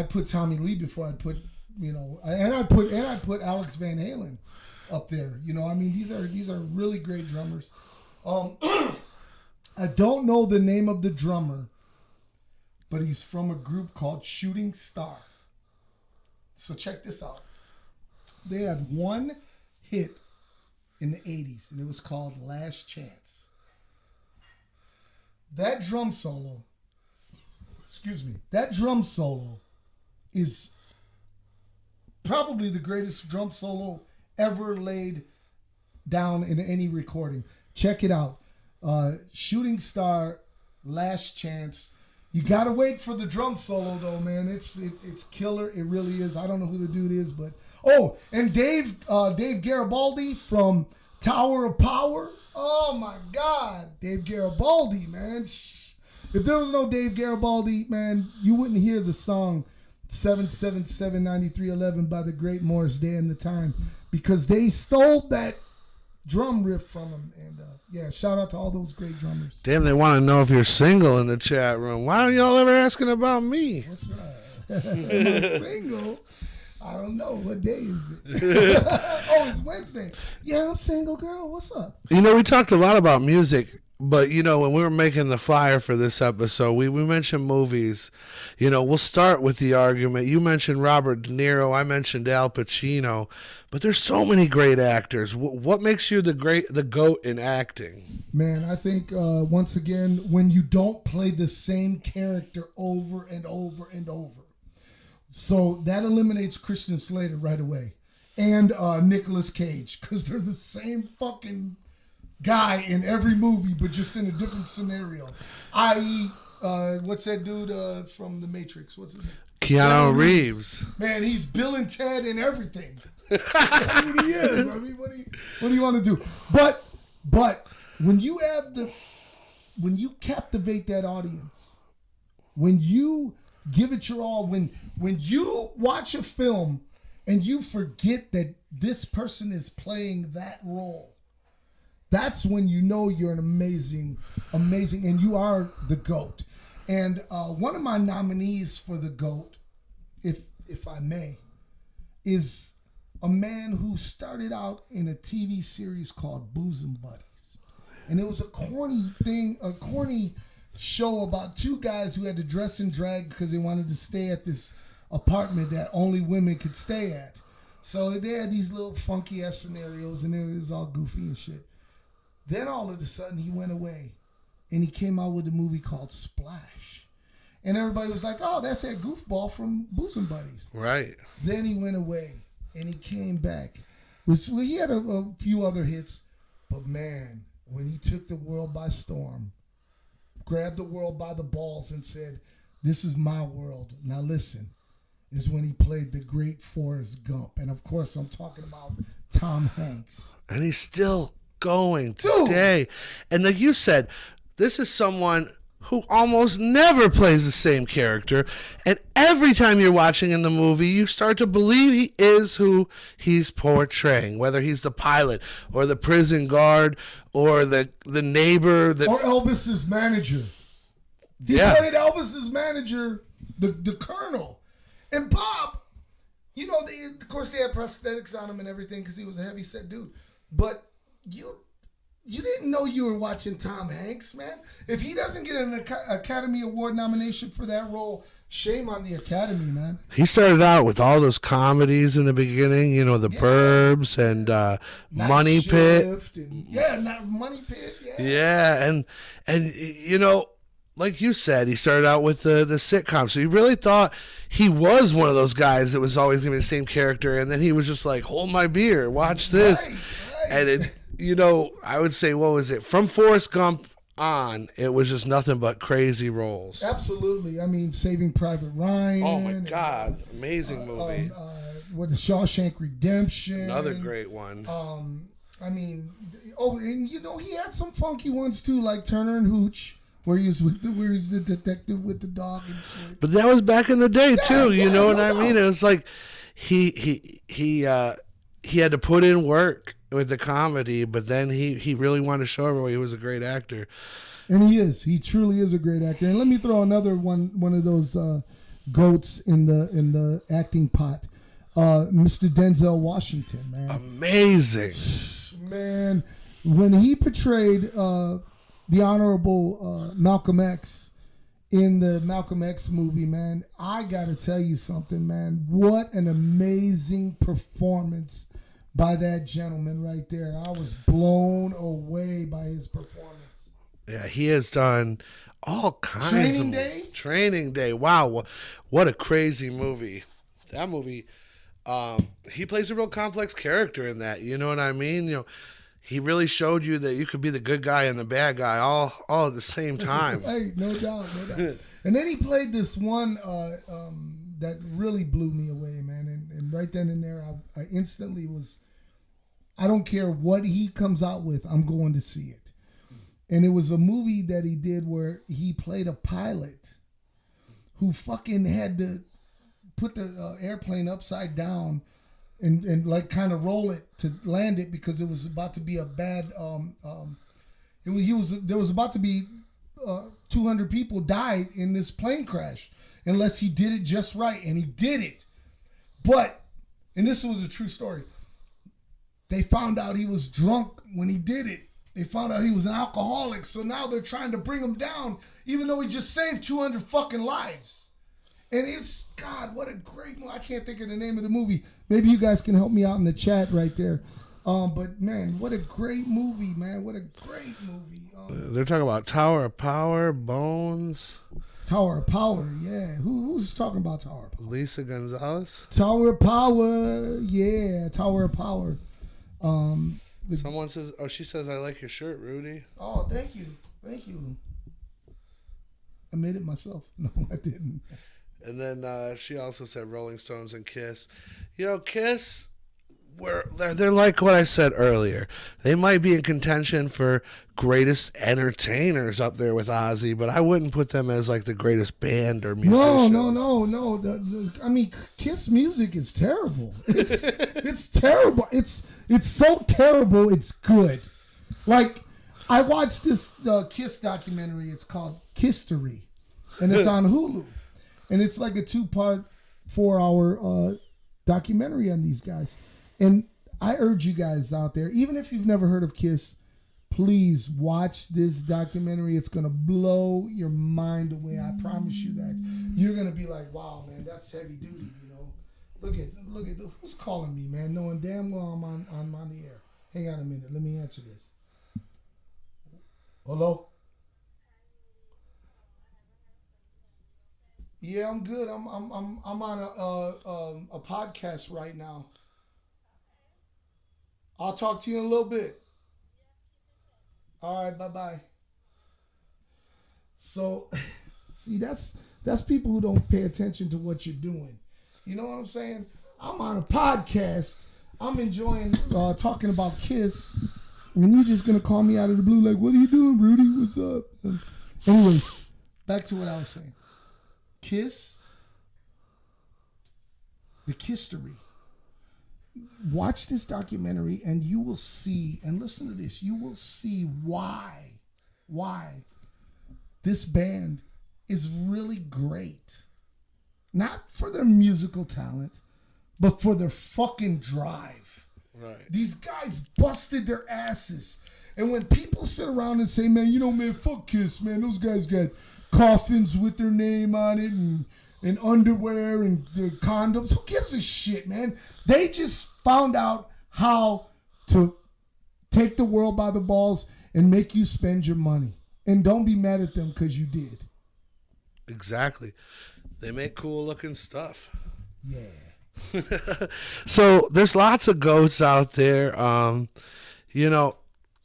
put Tommy Lee before I'd put, and I'd put Alex Van Halen up there. These are really great drummers. I don't know the name of the drummer, but he's from a group called Shooting Star. So check this out. They had one hit in the 80s, and it was called Last Chance. That drum solo is probably the greatest drum solo ever laid down in any recording. Check it out. Shooting Star, Last Chance. You gotta wait for the drum solo though, man. It's killer. It really is. I don't know who the dude is, but and Dave Garibaldi from Tower of Power. Oh my God, Dave Garibaldi, man. If there was no Dave Garibaldi, man, you wouldn't hear the song 777-9311 by the great Morris Day and the Time, because they stole that drum riff from him. And yeah, shout out to all those great drummers. Damn, they want to know if you're single in the chat room. Why are y'all ever asking about me? What's up? Am I single? I don't know. What day is it? Oh, it's Wednesday. Yeah, I'm single, girl. What's up? You know, we talked a lot about music, but, you know, when we were making the flyer for this episode, we mentioned movies. You know, we'll start with the argument. You mentioned Robert De Niro. I mentioned Al Pacino. But there's so many great actors. What makes you the GOAT in acting? Man, I think, once again, when you don't play the same character over and over and over. So that eliminates Christian Slater right away. And Nicolas Cage, because they're the same fucking guy in every movie, but just in a different scenario. I.e., what's that dude from The Matrix? What's his name? Keanu Reeves. Man, he's Bill and Ted in everything. I mean, he is. I mean, what do you want to do? But when you captivate that audience, when you give it your all, when you watch a film and you forget that this person is playing that role, that's when you know you're an amazing, and you are the GOAT. And one of my nominees for the GOAT, if I may, is a man who started out in a TV series called Bosom Buddies. And it was a corny show about two guys who had to dress in drag because they wanted to stay at this apartment that only women could stay at. So they had these little funky ass scenarios, and it was all goofy and shit. Then all of a sudden he went away and he came out with a movie called Splash. And everybody was like, oh, that's that goofball from Bosom Buddies. Right. Then he went away and he came back. He had a few other hits, but man, when he took the world by storm, grabbed the world by the balls and said, this is my world, now listen, is when he played the great Forrest Gump. And of course, I'm talking about Tom Hanks. And he's still going today. Dude. And like you said, this is someone who almost never plays the same character. And every time you're watching in the movie, you start to believe he is who he's portraying, whether he's the pilot or the prison guard or the neighbor. Or Elvis's manager. He played Elvis's manager, the colonel. And Bob, you know, of course they had prosthetics on him and everything because he was a heavy-set dude. But you didn't know you were watching Tom Hanks, man. If he doesn't get an Academy Award nomination for that role, shame on the Academy, man. He started out with all those comedies in the beginning, you know, The Burbs and Money Pit. Money Pit, Yeah, and you know, like you said, he started out with the sitcom. So you really thought he was one of those guys that was always going to be the same character, and then he was just like, hold my beer, watch this. Right. And it, you know, I would say, what was it? From Forrest Gump on, it was just nothing but crazy roles. Absolutely. I mean, Saving Private Ryan. Oh, my God. Amazing movie. With the Shawshank Redemption. Another great one. I mean, and you know, he had some funky ones, too, like Turner and Hooch. Where he's the detective with the dog and shit. But that was back in the day too, you know what I mean? It was like he had to put in work with the comedy, but then he really wanted to show everybody he was a great actor. And he is. He truly is a great actor. And let me throw another one of those goats in the acting pot. Mr. Denzel Washington, man. Amazing. Man, when he portrayed the Honorable Malcolm X in the Malcolm X movie, man, I gotta tell you something, man. What an amazing performance by that gentleman right there. I was blown away by his performance. Yeah, he has done all kinds of Training Day. Wow, what a crazy movie. That movie, he plays a real complex character in that. You know what I mean? You know, he really showed you that you could be the good guy and the bad guy all at the same time. Hey, no doubt. And then he played this one that really blew me away, man. And right then and there, I instantly was, I don't care what he comes out with, I'm going to see it. And it was a movie that he did where he played a pilot who fucking had to put the airplane upside down and like kind of roll it to land it because it was about to be a bad there was about to be 200 people died in this plane crash unless he did it just right, and he did it. But, and this was a true story, they found out he was drunk when he did it. They found out he was an alcoholic, so now they're trying to bring him down even though he just saved 200 fucking lives. And it's, God, what a great movie. I can't think of the name of the movie. Maybe you guys can help me out in the chat right there. But, man, what a great movie, man. What a great movie. They're talking about Tower of Power, Bones. Tower of Power, yeah. Who's talking about Tower of Power? Lisa Gonzalez. Tower of Power, yeah. Tower of Power. Someone says, she says, I like your shirt, Rudy. Oh, thank you. Thank you. I made it myself. No, I didn't. And then she also said Rolling Stones and Kiss. You know, Kiss, they're like what I said earlier. They might be in contention for greatest entertainers up there with Ozzy, but I wouldn't put them as like the greatest band or musicians. No. I mean, Kiss music is terrible. It's terrible. It's so terrible. It's good. Like, I watched this Kiss documentary. It's called Kisstory, and it's on Hulu. And it's like a 2-part, 4-hour documentary on these guys. And I urge you guys out there, even if you've never heard of Kiss, please watch this documentary. It's going to blow your mind away. I promise you that. You're going to be like, wow, man, that's heavy duty, you know. Look at who's calling me, man, knowing damn well I'm on the air. Hang on a minute. Let me answer this. Hello? Yeah, I'm good. I'm on a podcast right now. I'll talk to you in a little bit. All right, bye-bye. So, see, that's people who don't pay attention to what you're doing. You know what I'm saying? I'm on a podcast. I'm enjoying talking about Kiss, and you're just gonna call me out of the blue like, "What are you doing, Rudy? What's up?" Anyway, back to what I was saying. Kiss, the Kisstory. Watch this documentary and you will see, and listen to this, you will see why this band is really great. Not for their musical talent, but for their fucking drive. Right. These guys busted their asses. And when people sit around and say, man, man, fuck Kiss, man, those guys got coffins with their name on it and underwear and their condoms. Who gives a shit, man? They just found out how to take the world by the balls and make you spend your money. And don't be mad at them because you did. Exactly. They make cool looking stuff. Yeah. So there's lots of goats out there.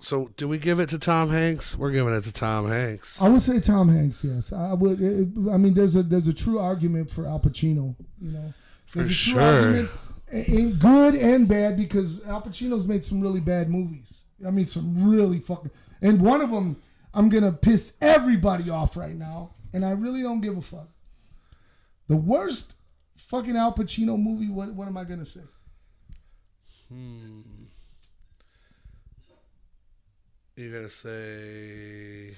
So do we give it to Tom Hanks? We're giving it to Tom Hanks. I would say Tom Hanks, yes. I would. I mean, there's a true argument for Al Pacino. There's a true argument, in good and bad, because Al Pacino's made some really bad movies. I mean, some really fucking. And one of them, I'm gonna piss everybody off right now, and I really don't give a fuck. The worst fucking Al Pacino movie. What am I gonna say? You're going to say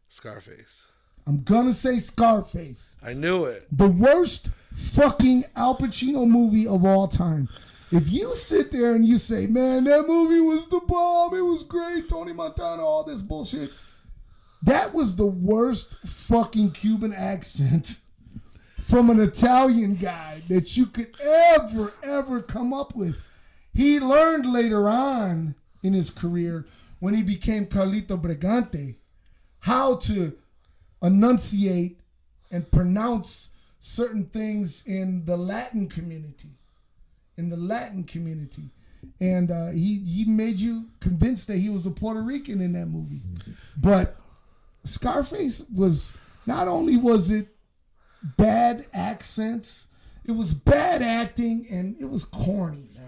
Scarface. I'm going to say Scarface. I knew it. The worst fucking Al Pacino movie of all time. If you sit there and you say, man, that movie was the bomb, it was great, Tony Montana, all this bullshit. That was the worst fucking Cuban accent from an Italian guy that you could ever come up with. He learned later on in his career, when he became Carlito Brigante, how to enunciate and pronounce certain things in the Latin community. and he made you convinced that he was a Puerto Rican in that movie. But Scarface was, not only was it bad accents, it was bad acting, and it was corny, man.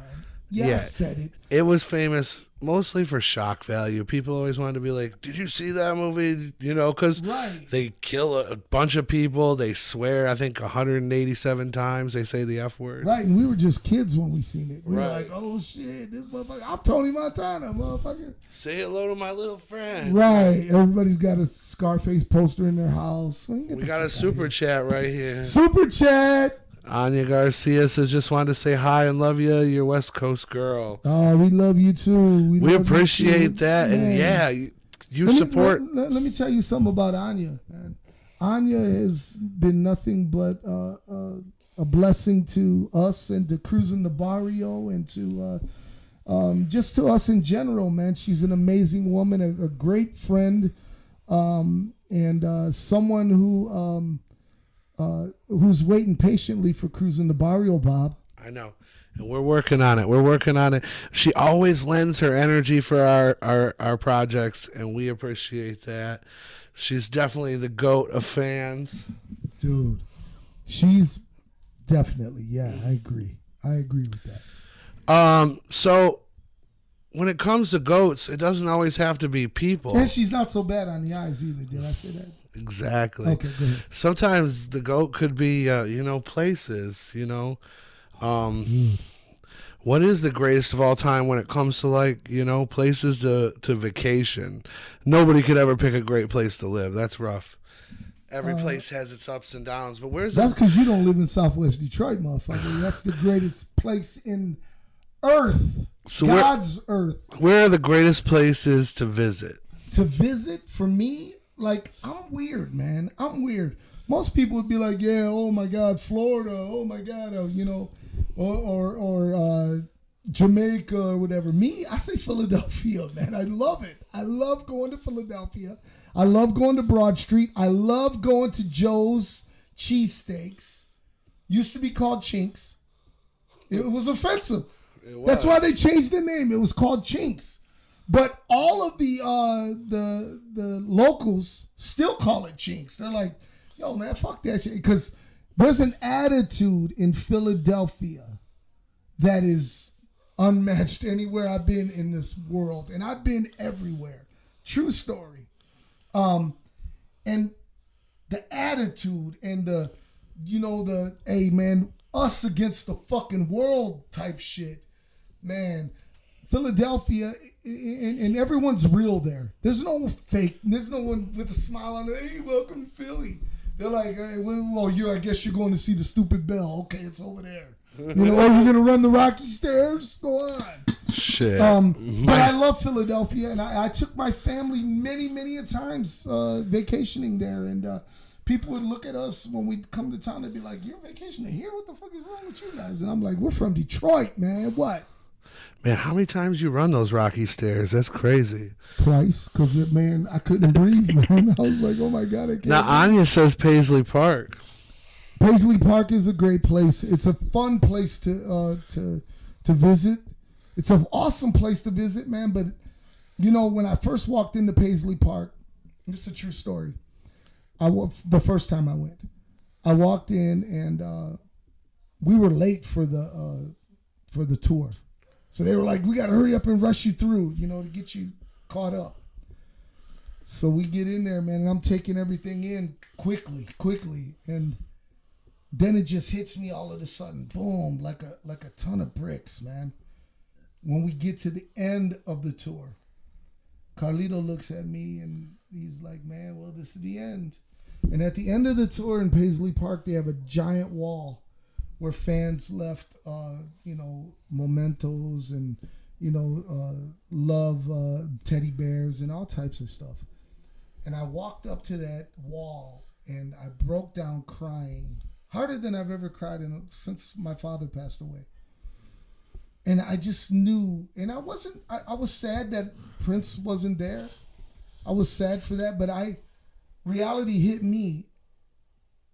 Yeah, I said it. It was famous mostly for shock value. People always wanted to be like, did you see that movie? You know, because they kill a bunch of people. They swear, I think, 187 times they say the F word. Right, and we were just kids when we seen it. We were like, oh, shit, this motherfucker. I'm Tony Montana, motherfucker. Say hello to my little friend. Right. Everybody's got a Scarface poster in their house. We got a super chat right here. Super chat. Anya Garcia says, just wanted to say hi and love you. You're West Coast girl. Oh, we love you too. We appreciate that. Man. And yeah, you support. Let me tell you something about Anya, man. Anya has been nothing but a blessing to us and to Cruising the Barrio and to just to us in general, man. She's an amazing woman, a great friend, and someone who's waiting patiently for Cruising the Barrio, Bob. I know. And we're working on it. She always lends her energy for our projects, and we appreciate that. She's definitely the GOAT of fans. Dude, she's definitely, I agree with that. So when it comes to GOATs, it doesn't always have to be people. And she's not so bad on the eyes either. Did I say that? Exactly. Okay, go ahead. Sometimes the GOAT could be, places, What is the greatest of all time when it comes to, places to vacation? Nobody could ever pick a great place to live. That's rough. Every place has its ups and downs. But that's because you don't live in Southwest Detroit, motherfucker. That's the greatest place in Earth. So God's Earth. Where are the greatest places to visit? To visit, for me, I'm weird, man. I'm weird. Most people would be like, yeah, oh my God, Florida, oh my God, or Jamaica or whatever. Me, I say Philadelphia, man. I love it. I love going to Philadelphia. I love going to Broad Street. I love going to Joe's Cheesesteaks. Used to be called Chinks. It was offensive. It was. That's why they changed the name. It was called Chinks. But all of the locals still call it Chinks. They're like, yo, man, fuck that shit. Because there's an attitude in Philadelphia that is unmatched anywhere I've been in this world. And I've been everywhere. True story. And the attitude and the hey, man, us against the fucking world type shit. Man, Philadelphia, and everyone's real there. There's no fake. There's no one with a smile on their, hey, welcome to Philly. They're like, hey, well, I guess you're going to see the stupid bell. Okay, it's over there. Are you going to run the rocky stairs? Go on. Shit. But I love Philadelphia, and I took my family many, many a times vacationing there, and people would look at us when we'd come to town and be like, you're vacationing here? What the fuck is wrong with you guys? And I'm like, we're from Detroit, man. What? Man, how many times you run those rocky stairs? That's crazy. Twice, because, man, I couldn't breathe, man. I was like, oh, my God, I can't. Now, Anya says Paisley Park. Paisley Park is a great place. It's a fun place to visit. It's an awesome place to visit, man. But, when I first walked into Paisley Park, this is a true story. The first time I went, I walked in, and we were late for the tour. So they were like, we got to hurry up and rush you through, to get you caught up. So we get in there, man, and I'm taking everything in quickly. And then it just hits me all of a sudden, boom, like a ton of bricks, man. When we get to the end of the tour, Carlito looks at me and he's like, man, well, this is the end. And at the end of the tour in Paisley Park, they have a giant wall where fans left, mementos and, love teddy bears and all types of stuff. And I walked up to that wall and I broke down crying, harder than I've ever cried since my father passed away. And I just knew, and I was sad that Prince wasn't there. I was sad for that, but reality hit me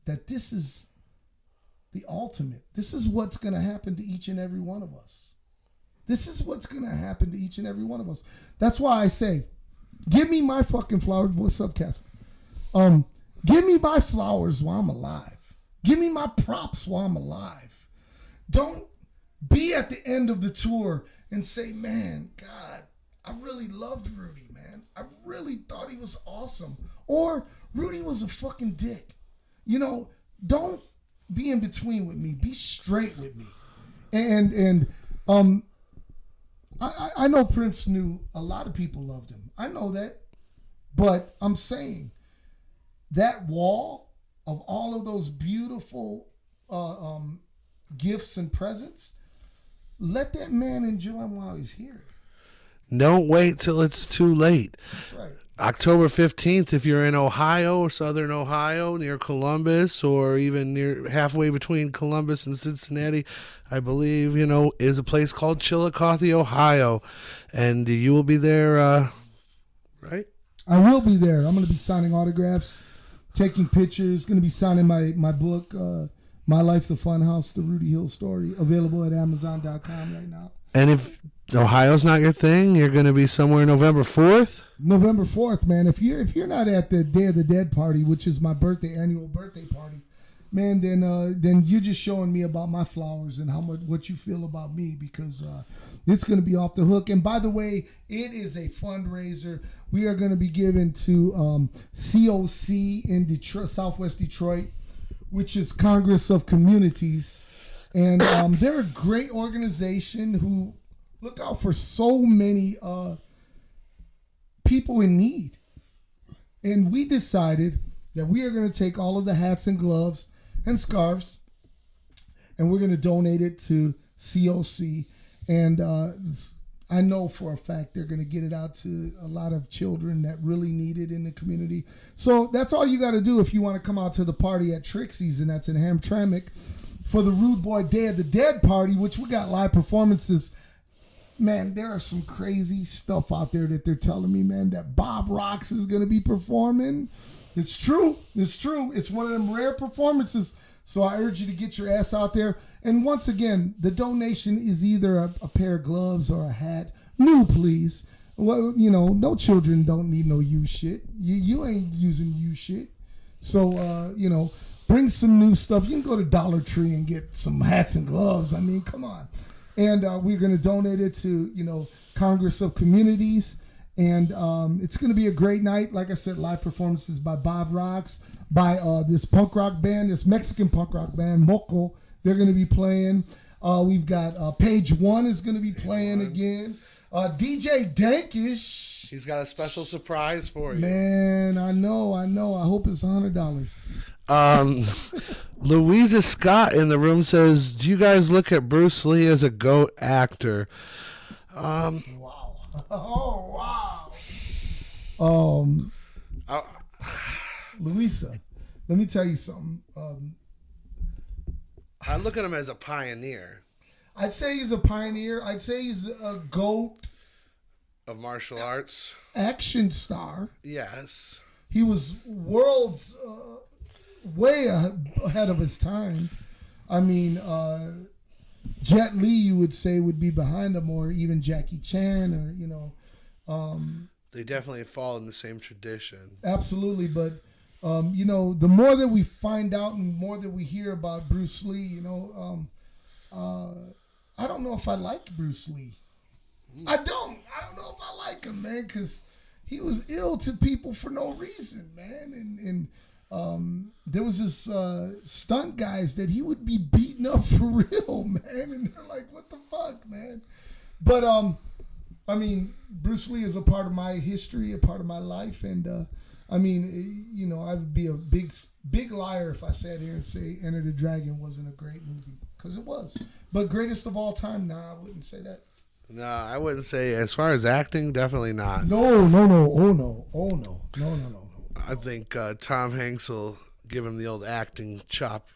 that this is the ultimate. This is what's going to happen to each and every one of us. This is what's going to happen to each and every one of us. That's why I say, give me my fucking flowers. What's up, Casper? Give me my flowers while I'm alive. Give me my props while I'm alive. Don't be at the end of the tour and say, man, God, I really loved Rudy, man. I really thought he was awesome. Or Rudy was a fucking dick. You know, don't be in between with me. Be straight with me. And I know Prince knew a lot of people loved him. I know that. But I'm saying that wall of all of those beautiful gifts and presents, let that man enjoy them while he's here. Don't wait till it's too late. That's right. October 15th, if you're in Ohio, southern Ohio, near Columbus, or even near halfway between Columbus and Cincinnati, I believe, is a place called Chillicothe, Ohio. And you will be there, right? I will be there. I'm going to be signing autographs, taking pictures, going to be signing my book, My Life, the Funhouse, The Rudy Hill Story, available at Amazon.com right now. And if Ohio's not your thing, you're going to be somewhere November 4th? November 4th, man. If you're not at the Day of the Dead party, which is my annual birthday party, man, then you're just showing me about my flowers and what you feel about me, because it's going to be off the hook. And by the way, it is a fundraiser. We are going to be giving to COC in Detroit, Southwest Detroit, which is Congress of Communities. And they're a great organization who look out for so many people in need. And we decided that we are going to take all of the hats and gloves and scarves, and we're going to donate it to COC. And I know for a fact they're going to get it out to a lot of children that really need it in the community. So that's all you got to do if you want to come out to the party at Trixie's, and that's in Hamtramck, for the Rude Boy Day of the Dead party, which we got live performances. Man, there are some crazy stuff out there that they're telling me, man, that Bob RoX is going to be performing. It's true. It's true. It's one of them rare performances. So I urge you to get your ass out there. And once again, the donation is either a pair of gloves or a hat. New, please. Well, no children don't need no used shit. You ain't using used shit. So, bring some new stuff. You can go to Dollar Tree and get some hats and gloves. I mean, come on. And we're going to donate it to, Congress of Communities. And it's going to be a great night. Like I said, live performances by Bob RoX, by this punk rock band, this Mexican punk rock band, Moco. They're going to be playing. We've got Page One is going to be playing again. DJ Dankish. He's got a special surprise for you. Man, I know. I hope it's $100. Louisa Scott in the room says, do you guys look at Bruce Lee as a GOAT actor? Wow. Oh, wow. Louisa, let me tell you something. I look at him as a pioneer. I'd say he's a pioneer. I'd say he's a GOAT. Of martial arts? Action star. Yes. He was world's way ahead of his time. I mean, Jet Li, you would say, would be behind him, or even Jackie Chan, or, They definitely fall in the same tradition. Absolutely, but, the more that we find out and more that we hear about Bruce Lee, I don't know if I like Bruce Lee. I don't know if I like him, man, because he was ill to people for no reason, man. And there was this stunt guys that he would be beating up for real, man. And they're like, what the fuck, man? But, I mean, Bruce Lee is a part of my history, a part of my life. And, I mean, I would be a big liar if I sat here and say Enter the Dragon wasn't a great movie, because it was. But greatest of all time, nah, I wouldn't say that. No, I wouldn't say. As far as acting, definitely not. No. Oh, no. I think Tom Hanks will give him the old acting chop.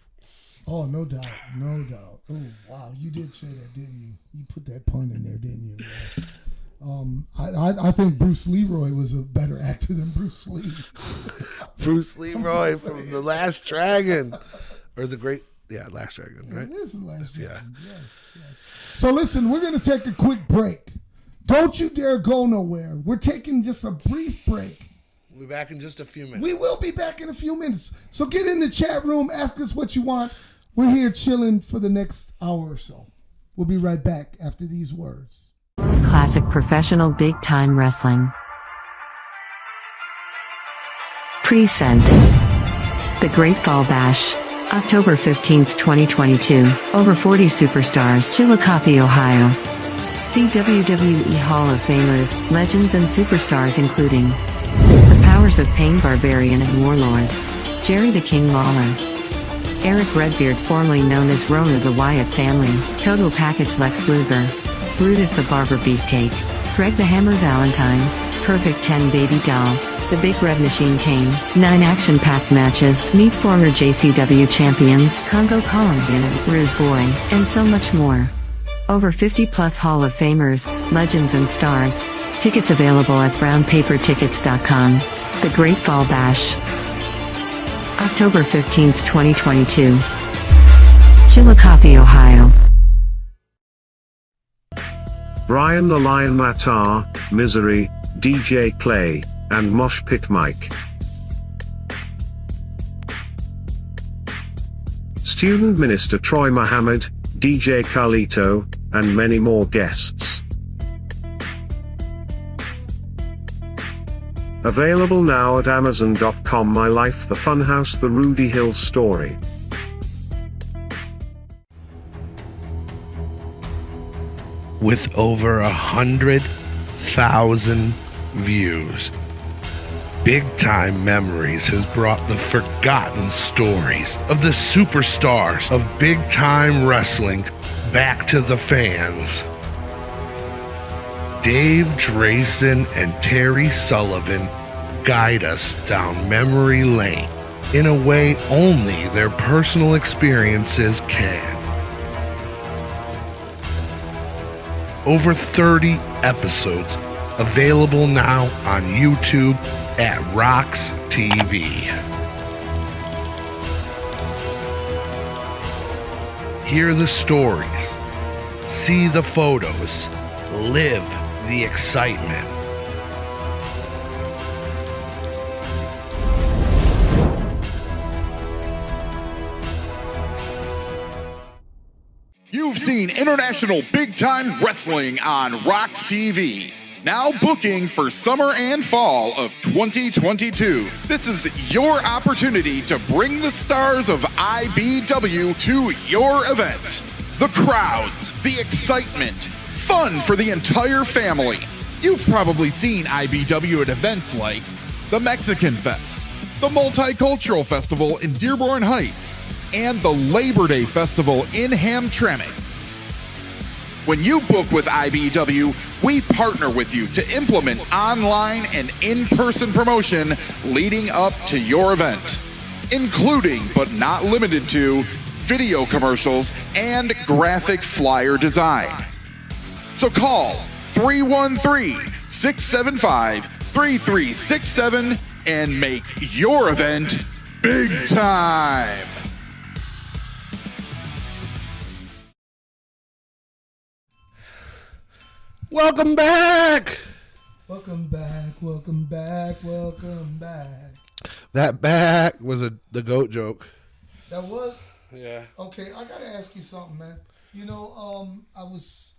Oh, no doubt. Oh, wow. You did say that, didn't you? You put that pun in there, didn't you? I think Bruce Leroy was a better actor than Bruce Lee. Bruce Leroy from The Last Dragon. Or the Great Last Dragon, right? It is the Last Yeah. Dragon. Yes. So listen, we're going to take a quick break. Don't you dare go nowhere. We're taking just a brief break. We'll be back in just a few minutes. We will be back in a few minutes. So get in the chat room, ask us what you want. We're here chilling for the next hour or so. We'll be right back after these words. Classic professional big time wrestling. Present. The Great Fall Bash. October 15th, 2022. Over 40 superstars. Chillicothe, Ohio. See WWE Hall of Famers, legends and superstars including the Powers of Pain Barbarian and Warlord. Jerry the King Lawler. Eric Redbeard, formerly known as Rona the Wyatt Family. Total Package Lex Luger. Brutus the Barber Beefcake. Greg the Hammer Valentine. Perfect 10 Baby Doll. The Big Red Machine Kane. 9 action-packed matches. Meet former JCW champions Congo Colombian, Rude Boy, and so much more. Over 50-plus Hall of Famers, legends and stars. Tickets available at brownpapertickets.com. The Great Fall Bash. October 15th, 2022. Chillicothe, Ohio. Brian the Lion Matar, Misery, DJ Clay, and Mosh Pit Mike. Student Minister Troy Muhammad, DJ Carlito, and many more guests. Available now at Amazon.com. My Life the Funhouse, The Rudy Hill Story. With over 100,000 views, Big Time Memories has brought the forgotten stories of the superstars of big time wrestling back to the fans. Dave Drayson and Terry Sullivan guide us down memory lane in a way only their personal experiences can. Over 30 episodes available now on YouTube at RoX-TV. Hear the stories, see the photos, live the excitement. You've seen international big-time wrestling on RoX-TV. Now booking for summer and fall of 2022. This is your opportunity to bring the stars of IBW to your event. The crowds, the excitement, fun for the entire family. You've probably seen IBW at events like the Mexican Fest, the Multicultural Festival in Dearborn Heights, and the Labor Day Festival in Hamtramck. When you book with IBW, we partner with you to implement online and in-person promotion leading up to your event, including but not limited to video commercials and graphic flyer design. So call 313-675-3367 and make your event big time. Welcome back! Welcome back, welcome back, welcome back. That back was the goat joke. That was? Yeah. Okay, I gotta ask you something, man. You know, I was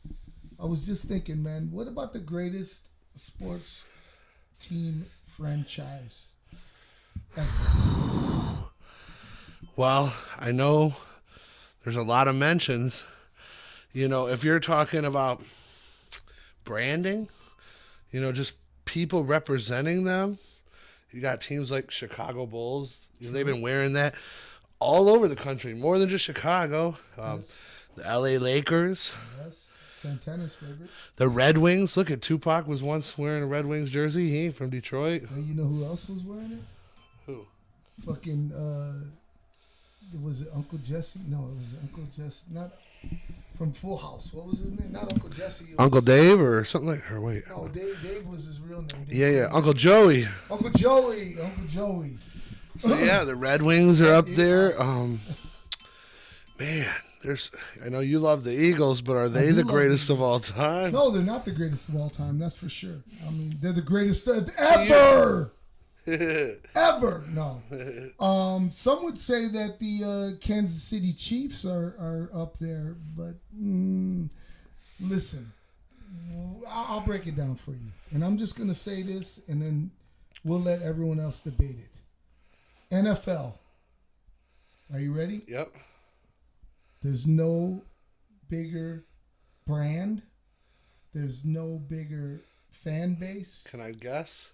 just thinking, man, what about the greatest sports team franchise ever? Well, I know there's a lot of mentions. You know, if you're talking about branding, you know, just people representing them, you got teams like Chicago Bulls. You know, they've been wearing that all over the country, more than just Chicago. Yes. The LA Lakers. Yes, Santana's favorite. The Red Wings. Look at Tupac was once wearing a Red Wings jersey. He ain't from Detroit. And you know who else was wearing it? Who? Fucking, was it Uncle Jesse? No, it was Uncle Jesse. Not from Full House. What was his name? Not Uncle Jesse. Uncle Dave or something like her. Wait. No, Dave was his real name. Yeah. Uncle Joey. Uncle Joey. Uncle Joey. So, yeah, the Red Wings are up there. Man, I know you love the Eagles, but are they do the love greatest the of all time? No, they're not the greatest of all time. That's for sure. I mean, they're the greatest ever. Ever. No. Some would say that the Kansas City Chiefs are up there, but listen, I'll break it down for you. And I'm just going to say this, and then we'll let everyone else debate it. NFL. Are you ready? Yep. There's no bigger brand. There's no bigger fan base. Can I guess?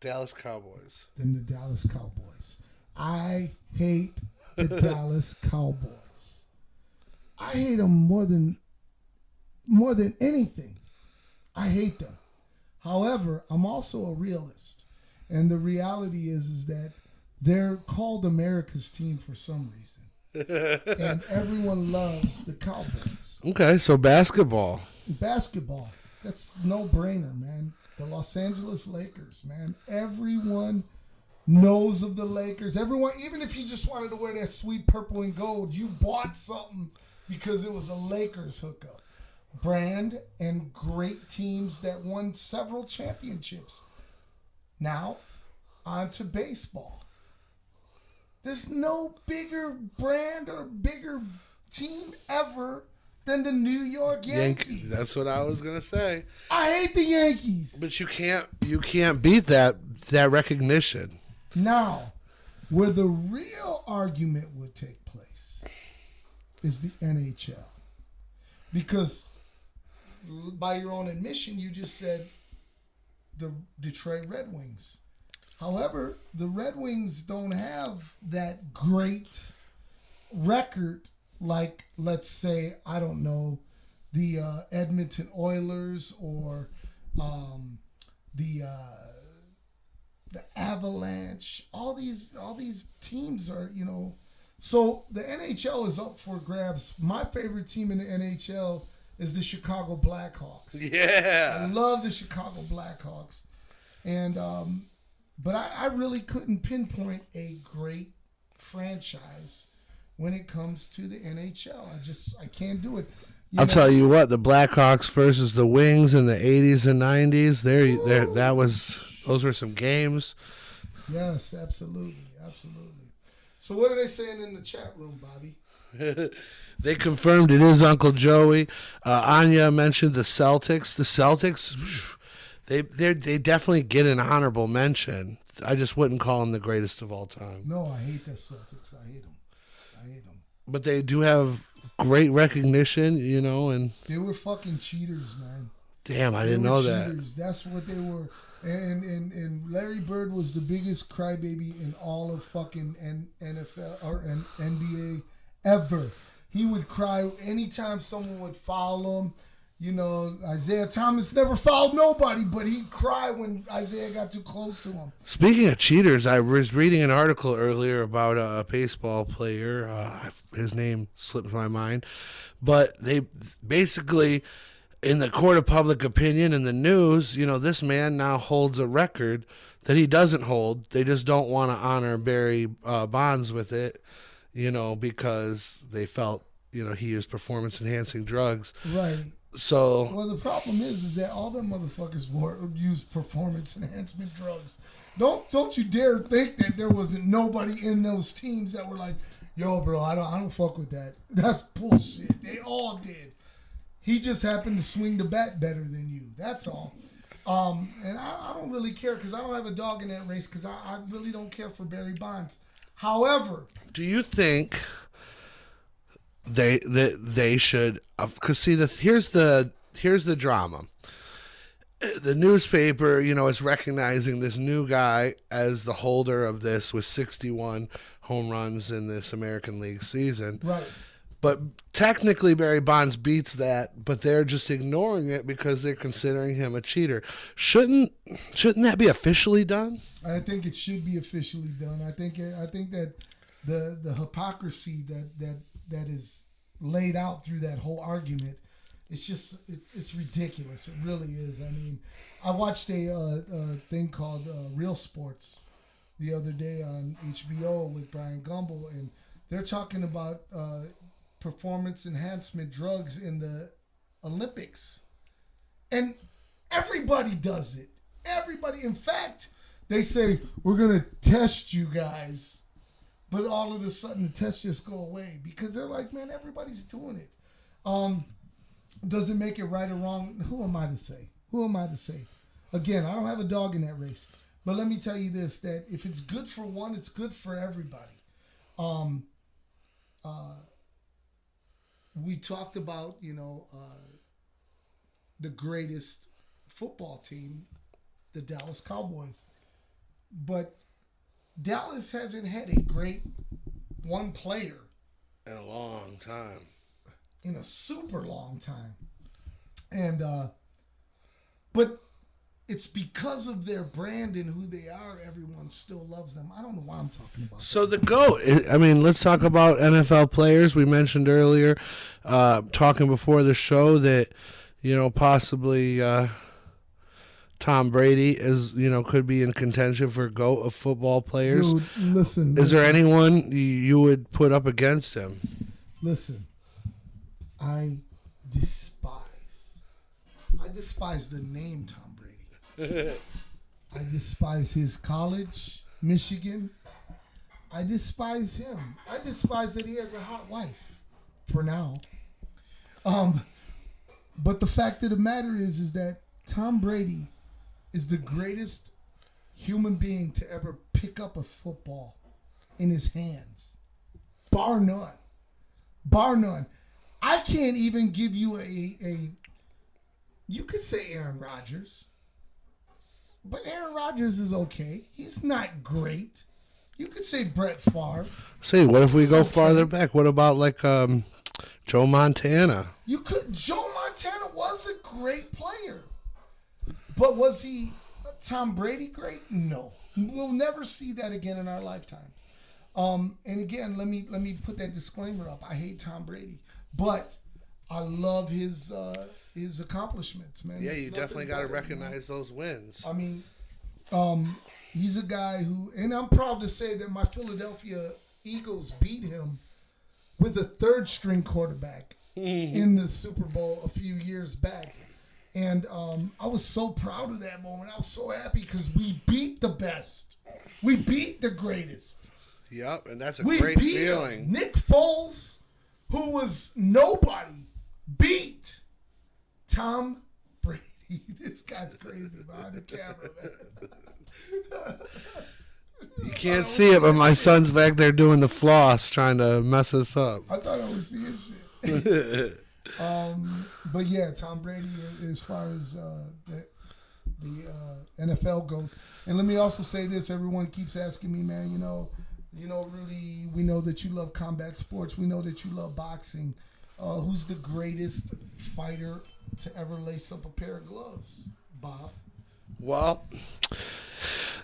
Dallas Cowboys. Than the Dallas Cowboys. I hate the Dallas Cowboys. I hate them more than anything. I hate them. However, I'm also a realist. And the reality is that they're called America's team for some reason. And everyone loves the Cowboys. Okay, so basketball. Basketball. That's no-brainer, man. The Los Angeles Lakers, man. Everyone knows of the Lakers. Everyone, even if you just wanted to wear that sweet purple and gold, you bought something because it was a Lakers hookup. Brand and great teams that won several championships. Now, on to baseball. There's no bigger brand or bigger team ever than the New York Yankees. That's what I was gonna say. I hate the Yankees. But you can't beat that recognition. Now, where the real argument would take place is the NHL. Because by your own admission, you just said the Detroit Red Wings. However, the Red Wings don't have that great record like, let's say, I don't know, the Edmonton Oilers or the Avalanche. All these teams are, So the NHL is up for grabs. My favorite team in the NHL is the Chicago Blackhawks. Yeah. I love the Chicago Blackhawks. And but I really couldn't pinpoint a great franchise when it comes to the NHL. I can't do it. I'll tell you what, the Blackhawks versus the Wings in the 80s and 90s, those were some games. Yes, absolutely. So what are they saying in the chat room, Bobby? They confirmed it is Uncle Joey. Anya mentioned the Celtics. The Celtics, they definitely get an honorable mention. I just wouldn't call them the greatest of all time. No, I hate the Celtics. I hate them. But they do have great recognition, and they were fucking cheaters, man. Damn, I didn't know that. That's what they were. And Larry Bird was the biggest crybaby in all of fucking NFL or NBA ever. He would cry anytime someone would foul him. Isaiah Thomas never fouled nobody, but he'd cry when Isaiah got too close to him. Speaking of cheaters, I was reading an article earlier about a baseball player. His name slipped my mind. But they basically, in the court of public opinion in the news, this man now holds a record that he doesn't hold. They just don't want to honor Barry Bonds with it, because they felt, he used performance-enhancing drugs. Right. So well, the problem is that all them motherfuckers use performance enhancement drugs. Don't you dare think that there wasn't nobody in those teams that were like, yo, bro, I don't fuck with that. That's bullshit. They all did. He just happened to swing the bat better than you. That's all. And I don't really care because I don't have a dog in that race because I really don't care for Barry Bonds. However, do you think they should? Because see, here's the drama. The newspaper, is recognizing this new guy as the holder of this with 61 home runs in this American League season. Right. But technically Barry Bonds beats that, but they're just ignoring it because they're considering him a cheater. Shouldn't that be officially done? I think it should be officially done. I think that the hypocrisy that is laid out through that whole argument, it's ridiculous. It really is. I mean, I watched a thing called Real Sports the other day on HBO with Brian Gumbel, and They're talking about performance enhancement drugs in the Olympics. And everybody does it. Everybody. In fact, they say, we're going to test you guys. But all of a sudden, the tests just go away because they're like, man, everybody's doing it. Does it make it right or wrong? Who am I to say? Who am I to say? Again, I don't have a dog in that race. But let me tell you this, that if it's good for one, it's good for everybody. We talked about, the greatest football team, the Dallas Cowboys. But Dallas hasn't had a great one player in a long time. In a super long time. And but it's because of their brand and who they are, everyone still loves them. I don't know why I'm talking about so that. The GOAT, I mean, let's talk about NFL players. We mentioned earlier, talking before the show, that, possibly Tom Brady is, could be in contention for GOAT of football players. Dude, listen. Is there anyone you would put up against him? Listen, I despise the name Tom Brady. I despise his college, Michigan. I despise him. I despise that he has a hot wife, for now. But the fact of the matter is that Tom Brady is the greatest human being to ever pick up a football in his hands. Bar none. Bar none. I can't even give you you could say Aaron Rodgers. But Aaron Rodgers is okay. He's not great. You could say Brett Favre. Say, what if we go farther back? What about like Joe Montana? You could. Joe Montana was a great player. But was he Tom Brady great? No. We'll never see that again in our lifetimes. And again, let me put that disclaimer up. I hate Tom Brady, but I love his accomplishments, man. Yeah, you definitely got to recognize those wins. I mean, he's a guy who, and I'm proud to say that my Philadelphia Eagles beat him with a third-string quarterback in the Super Bowl a few years back. And I was so proud of that moment. I was so happy because we beat the best. We beat the greatest. Yep, and that's a great feeling. Nick Foles, who was nobody, beat Tom Brady. This guy's crazy behind the camera, man. You can't see it, but my son's back there doing the floss, trying to mess us up. I thought I was seeing shit. But yeah, Tom Brady, as far as the NFL goes. And let me also say this: everyone keeps asking me, man, Rudy, we know that you love combat sports. We know that you love boxing. Who's the greatest fighter to ever lace up a pair of gloves, Bob? Well, I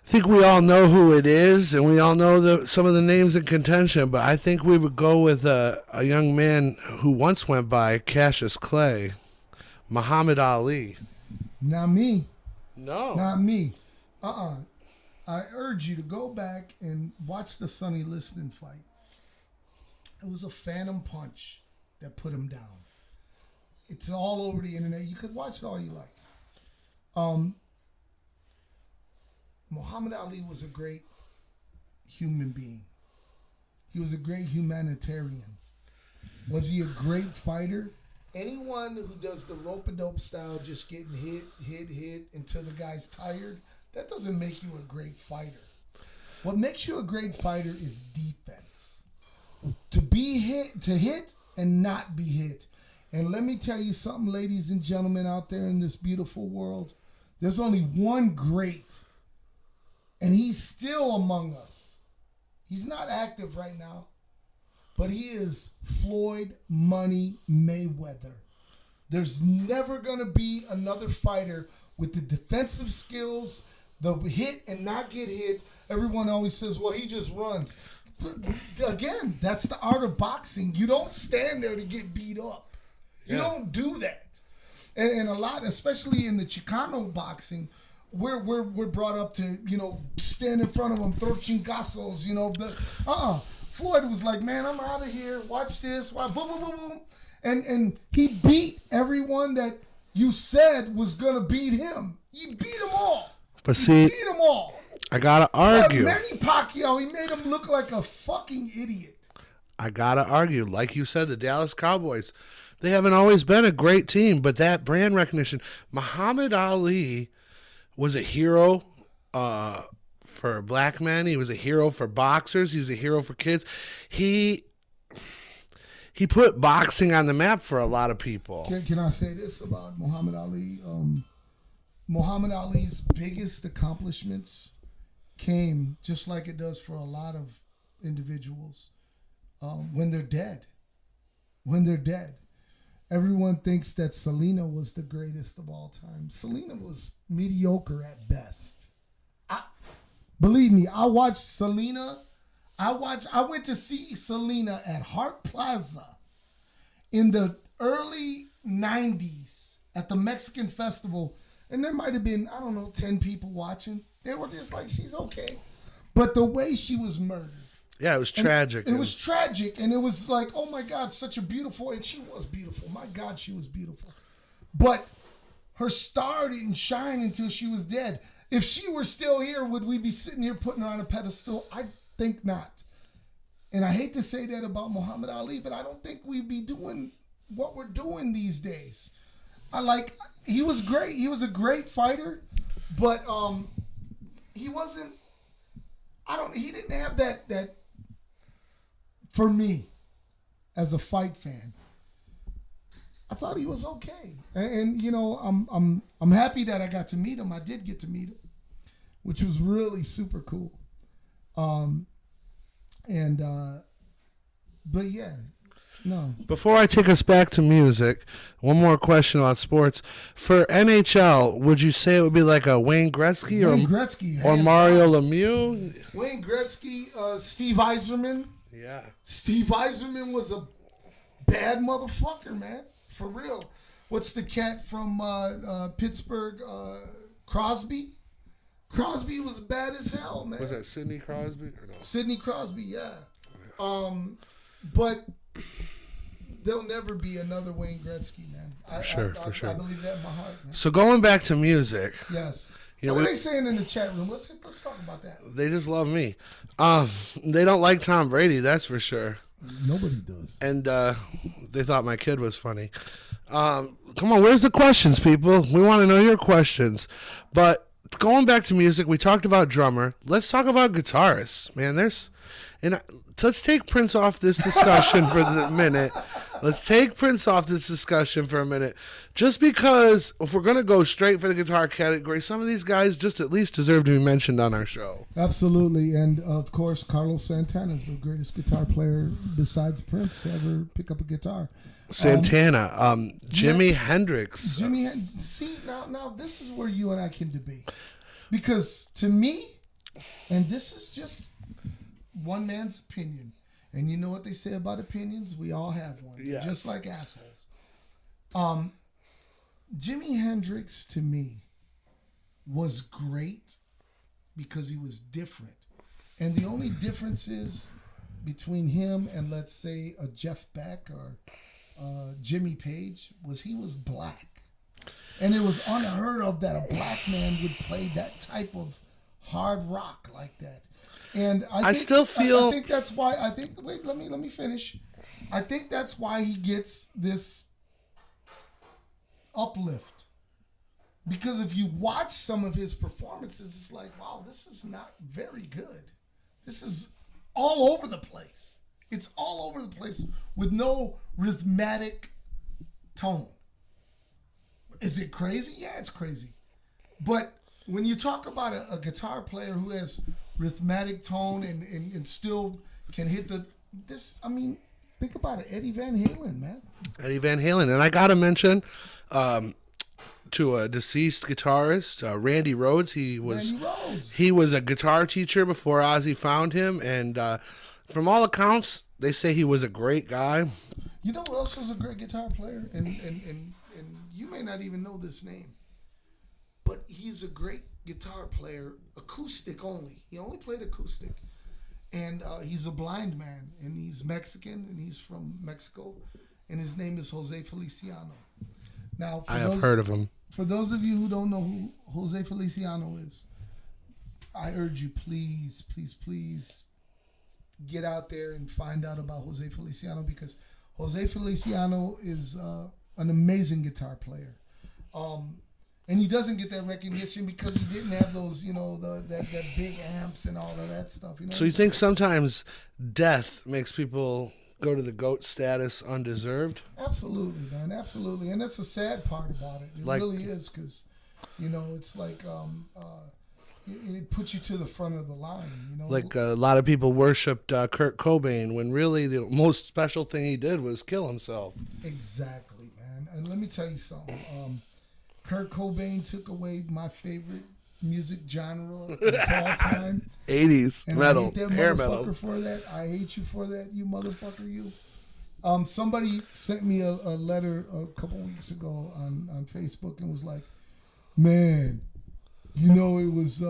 think we all know who it is, and we all know some of the names in contention, but I think we would go with a young man who once went by Cassius Clay, Muhammad Ali. Not me. No. Not me. I urge you to go back and watch the Sonny Liston fight. It was a phantom punch that put him down. It's all over the internet. You could watch it all you like. Muhammad Ali was a great human being. He was a great humanitarian. Was he a great fighter? Anyone who does the rope-a-dope style, just getting hit until the guy's tired, that doesn't make you a great fighter. What makes you a great fighter is defense. To hit and not be hit. And let me tell you something, ladies and gentlemen out there in this beautiful world. There's only one great, and he's still among us. He's not active right now, but he is Floyd Money Mayweather. There's never going to be another fighter with the defensive skills, the hit and not get hit. Everyone always says, well, he just runs. But again, that's the art of boxing. You don't stand there to get beat up. You don't do that. And a lot, especially in the Chicano boxing, we're brought up to, stand in front of them, throw chingazos, Floyd was like, man, I'm out of here. Watch this. Boom, boom, boom, boom. And he beat everyone that you said was going to beat him. He beat them all. But see, beat them all. I got to argue. Manny Pacquiao, he made him look like a fucking idiot. I got to argue. Like you said, the Dallas Cowboys, they haven't always been a great team, but that brand recognition. Muhammad Ali was a hero for black men. He was a hero for boxers. He was a hero for kids. He put boxing on the map for a lot of people. Can I say this about Muhammad Ali? Muhammad Ali's biggest accomplishments came, just like it does for a lot of individuals, when they're dead. When they're dead. Everyone thinks that Selena was the greatest of all time. Selena was mediocre at best. Believe me, I watched Selena. I went to see Selena at Hart Plaza in the early 90s at the Mexican Festival. And there might have been, 10 people watching. They were just like, she's okay. But the way she was murdered. Yeah, it was tragic. It was tragic. And it was like, oh my God, such a beautiful, and she was beautiful. My God, she was beautiful. But her star didn't shine until she was dead. If she were still here, would we be sitting here putting her on a pedestal? I think not. And I hate to say that about Muhammad Ali, but I don't think we'd be doing what we're doing these days. He was great. He was a great fighter, but he wasn't. He didn't have that. For me, as a fight fan, I thought he was okay, and I'm happy that I got to meet him. I did get to meet him, which was really super cool. But yeah. No. Before I take us back to music, one more question about sports. For NHL, would you say it would be like a Wayne Gretzky or Mario Lemieux? Wayne Gretzky, Steve Yzerman. Yeah. Steve Yzerman was a bad motherfucker, man. For real. What's the cat from Pittsburgh? Crosby? Crosby was bad as hell, man. Was that Sidney Crosby? Or no? Sidney Crosby, yeah. But there'll never be another Wayne Gretzky, man. For sure. I believe that in my heart, man. So going back to music. Yes. What are they saying in the chat room? Let's talk about that. They just love me. They don't like Tom Brady, that's for sure. Nobody does. And they thought my kid was funny. Come on, where's the questions, people? We want to know your questions. But going back to music, we talked about drummer. Let's talk about guitarists, man. Let's take Prince off this discussion for the minute. Let's take Prince off this discussion for a minute. Just because if we're going to go straight for the guitar category, some of these guys just at least deserve to be mentioned on our show. Absolutely. And, of course, Carlos Santana is the greatest guitar player besides Prince to ever pick up a guitar. Santana. Jimi Hendrix. See, now this is where you and I can debate. Because to me, and this is just one man's opinion, and you know what they say about opinions? We all have one, yes. Just like assholes. Jimi Hendrix, to me, was great because he was different. And the only difference is between him and, let's say, a Jeff Beck or Jimmy Page was he was black. And it was unheard of that a black man would play that type of hard rock like that. And I think that's why wait, let me finish. I think that's why he gets this uplift. Because if you watch some of his performances, it's like, wow, this is not very good. This is all over the place. It's all over the place with no rhythmic tone. Is it crazy? Yeah, it's crazy. But when you talk about a guitar player who has rhythmic tone and still can hit think about it. Eddie Van Halen, man. Eddie Van Halen. And I got to mention to a deceased guitarist, Randy Rhoads. He was a guitar teacher before Ozzy found him. And from all accounts, they say he was a great guy. You know who else was a great guitar player? And you may not even know this name. But he's a great guitar player, acoustic only. He only played acoustic. and he's a blind man, and he's Mexican, and he's from Mexico, and his name is Jose Feliciano. Now, I have heard of him. For those of you who don't know who Jose Feliciano is, I urge you, please, please, please get out there and find out about Jose Feliciano, because Jose Feliciano is an amazing guitar player. And he doesn't get that recognition because he didn't have those, that big amps and all of that stuff. So you think sometimes death makes people go to the GOAT status undeserved? Absolutely, man, absolutely. And that's the sad part about it. It really is, because, it's like it puts you to the front of the line. Like a lot of people worshipped Kurt Cobain when really the most special thing he did was kill himself. Exactly, man. And let me tell you something. Kurt Cobain took away my favorite music genre of all time. 80s and metal, I hate that hair motherfucker metal. for that. I hate you for that, you motherfucker, you. Somebody sent me a letter a couple weeks ago on Facebook and was like, man, it was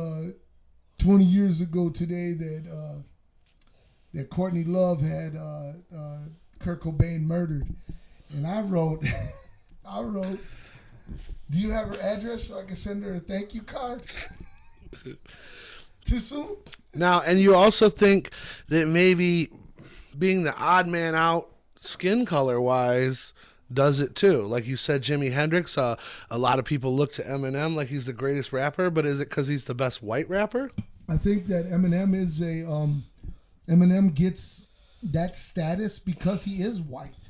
20 years ago today that Courtney Love had Kurt Cobain murdered. And I wrote, do you have her address so I can send her a thank you card? Too soon? Now, and you also think that maybe being the odd man out skin color wise does it too. Like you said, Jimi Hendrix, a lot of people look to Eminem like he's the greatest rapper, but is it because he's the best white rapper? I think that Eminem is Eminem gets that status because he is white.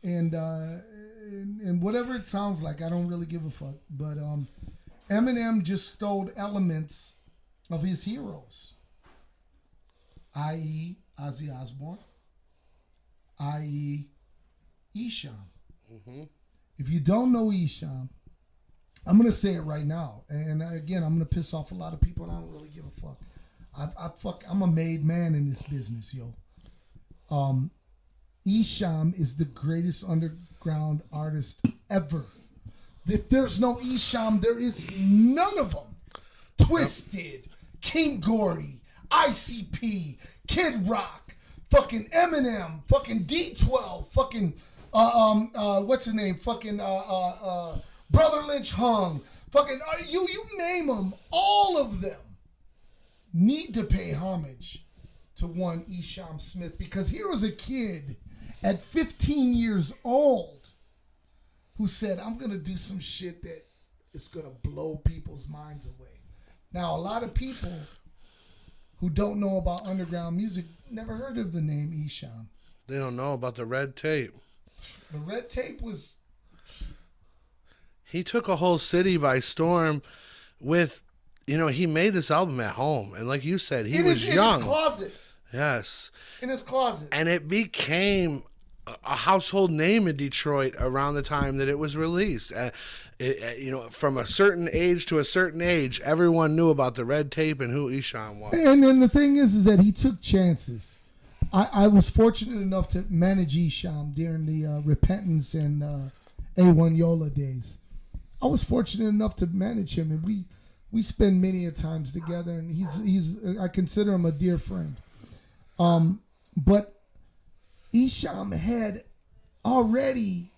And whatever it sounds like, I don't really give a fuck. But Eminem just stole elements of his heroes, i.e. Ozzy Osbourne, i.e. Esham. Mm-hmm. If you don't know Esham, I'm going to say it right now. And again, I'm going to piss off a lot of people, and I don't really give a fuck. I'm a made man in this business, yo. Esham is the greatest underground artist ever. If there's no Esham, there is none of them. Twisted, King Gordy, ICP, Kid Rock, fucking Eminem, fucking D12, fucking what's his name? Fucking Brother Lynch Hung, fucking you name them, all of them need to pay homage to one Esham Smith, because here was a kid at 15 years old who said, I'm going to do some shit that is going to blow people's minds away. Now, a lot of people who don't know about underground music never heard of the name Esham. They don't know about the red tape. The red tape was... He took a whole city by storm with, he made this album at home. And like you said, he was young. In his closet. Yes. In his closet. And it became a household name in Detroit around the time that it was released. From a certain age to a certain age, everyone knew about the red tape and who Esham was. And then the thing is that he took chances. I was fortunate enough to manage Esham during the Repentance and A1 Yola days. I was fortunate enough to manage him, and we spend many a times together, and he's I consider him a dear friend. But Esham had already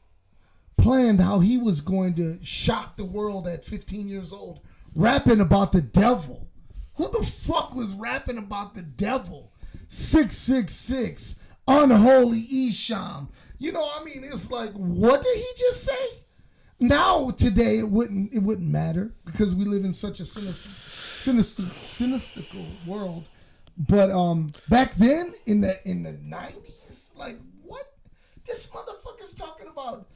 planned how he was going to shock the world at 15 years old, rapping about the devil. Who the fuck was rapping about the devil? 666, unholy Esham. It's like, what did he just say? Now, today, it wouldn't matter, because we live in such a sinistical world. But back then, in the 90s, like, what? This motherfucker's talking about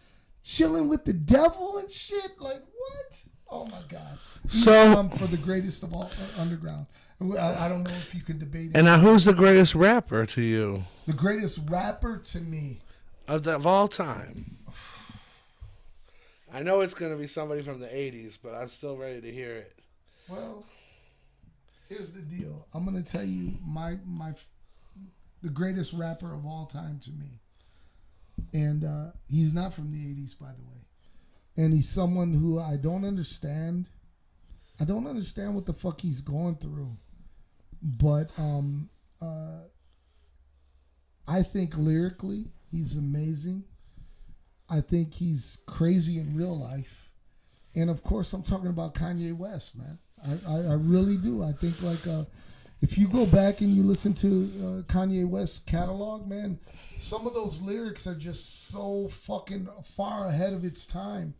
chilling with the devil and shit. Like, what? Oh my God. So for the greatest of all underground. I don't know if you could debate it. And now, who's the greatest rapper to you? The greatest rapper to me of all time. I know it's going to be somebody from the 80s, but I'm still ready to hear it. Well, here's the deal. I'm going to tell you the greatest rapper of all time to me. And he's not from the 80s, by the way. And he's someone who I don't understand. I don't understand what the fuck he's going through. But I think lyrically he's amazing. I think he's crazy in real life. And of course I'm talking about Kanye West, man. I really do. I think like if you go back and you listen to Kanye West's catalog, man, some of those lyrics are just so fucking far ahead of its time.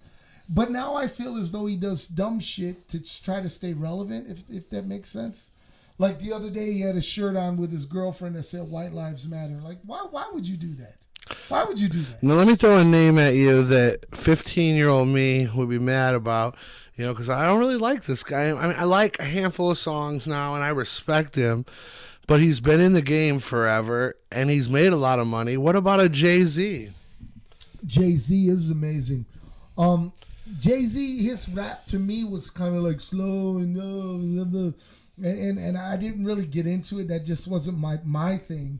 But now I feel as though he does dumb shit to try to stay relevant, if that makes sense. Like the other day he had a shirt on with his girlfriend that said White Lives Matter. Like, why would you do that? Why would you do that? Now, let me throw a name at you that 15-year-old me would be mad about, because I don't really like this guy. I mean, I like a handful of songs now, and I respect him, but he's been in the game forever, and he's made a lot of money. What about a Jay-Z? Jay-Z is amazing. Jay-Z, his rap to me was kind of like slow and I didn't really get into it. That just wasn't my thing.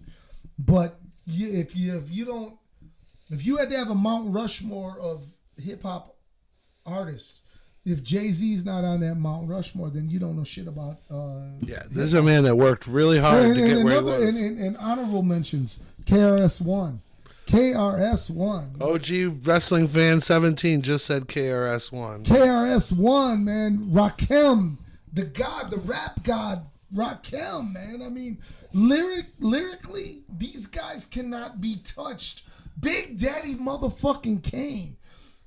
But if you had to have a Mount Rushmore of hip hop artists, if Jay-Z's not on that Mount Rushmore, then you don't know shit about. This is a man that worked really hard to get where he was. And honorable mentions, KRS-One. KRS-One. OG Wrestling Fan 17 just said KRS-One. KRS-One, man. Rakim, the god, the rap god, Rakim, man. I mean, lyrically, these guys cannot be touched. Big Daddy motherfucking Kane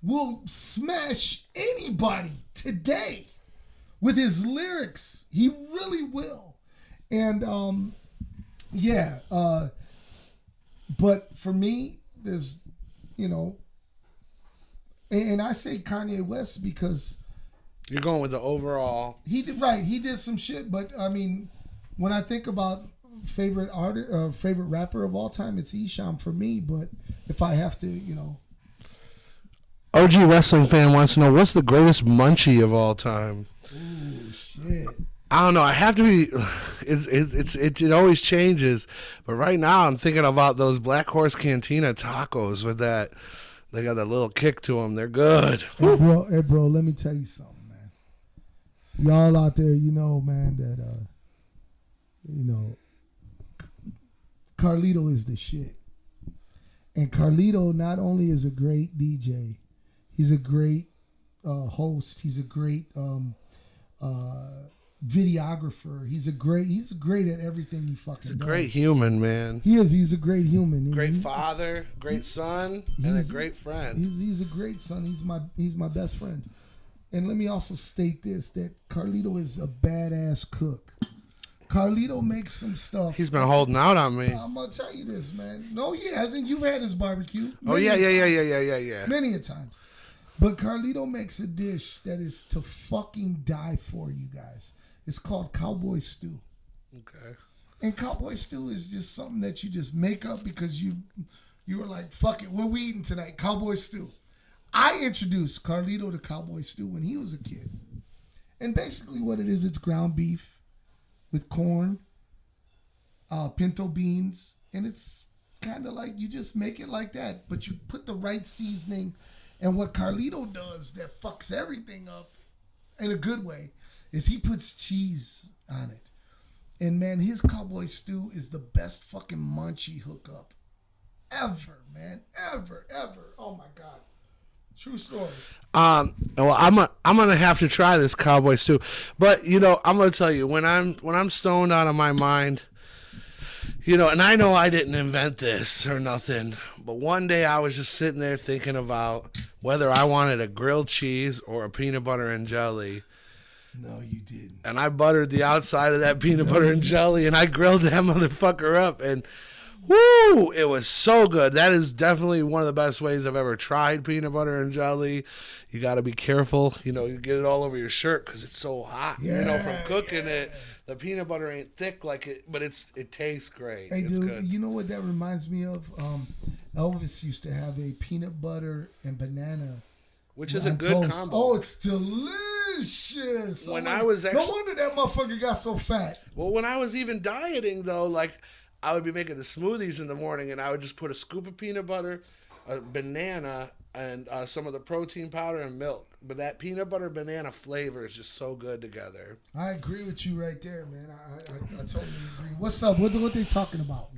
will smash anybody today with his lyrics. He really will. And, but for me, there's, and I say Kanye West because you're going with the overall. He did some shit, but I mean, when I think about favorite artist, favorite rapper of all time, it's Esham for me. But if I have to, OG Wrestling Fan wants to know what's the greatest munchie of all time. Ooh, shit. I don't know. I have to be. It always changes, but right now I'm thinking about those Black Horse Cantina tacos with that. They got that little kick to them. They're good. Hey, bro. Let me tell you something, man. Y'all out there, man, that Carlito is the shit. And Carlito not only is a great DJ, he's a great host. He's a great videographer. He's great at everything he fucking does. He's a great human, man. He is. He's a great human. Great father, great son, and a great friend. He's a great son. He's my best friend. And let me also state this, that Carlito is a badass cook. Carlito makes some stuff. He's been holding out on me. I'm gonna tell you this, man. No, he hasn't. You've had his barbecue. Yeah. Many a times. But Carlito makes a dish that is to fucking die for, you guys. It's called cowboy stew. Okay. And cowboy stew is just something that you just make up because you were like, fuck it, what we eating tonight? Cowboy stew. I introduced Carlito to cowboy stew when he was a kid. And basically what it is, it's ground beef with corn, pinto beans, and it's kind of like you just make it like that, but you put the right seasoning. And what Carlito does that fucks everything up in a good way is he puts cheese on it. And man, his cowboy stew is the best fucking munchie hookup ever, man. Ever. Oh my God. True story. Well, I'm gonna have to try this cowboy stew, but I'm gonna tell you when I'm stoned out of my mind, and I know I didn't invent this or nothing, but one day I was just sitting there thinking about whether I wanted a grilled cheese or a peanut butter and jelly. No, you didn't. And I buttered the outside of that peanut butter and jelly, and I grilled that motherfucker up, and woo, it was so good. That is definitely one of the best ways I've ever tried peanut butter and jelly. You got to be careful. You get it all over your shirt because it's so hot. From cooking it. The peanut butter ain't thick like it, but it tastes great. Hey, it's dude, good. you know what that reminds me of? Elvis used to have a peanut butter and banana, which is a good toast. combo. Oh, it's delicious. No wonder that motherfucker got so fat. Well, when I was even dieting though, like I would be making the smoothies in the morning, and I would just put a scoop of peanut butter, a banana and some of the protein powder and milk. But that peanut butter banana flavor is just so good together. I agree with you right there, man. I totally agree. What's up? What they talking about?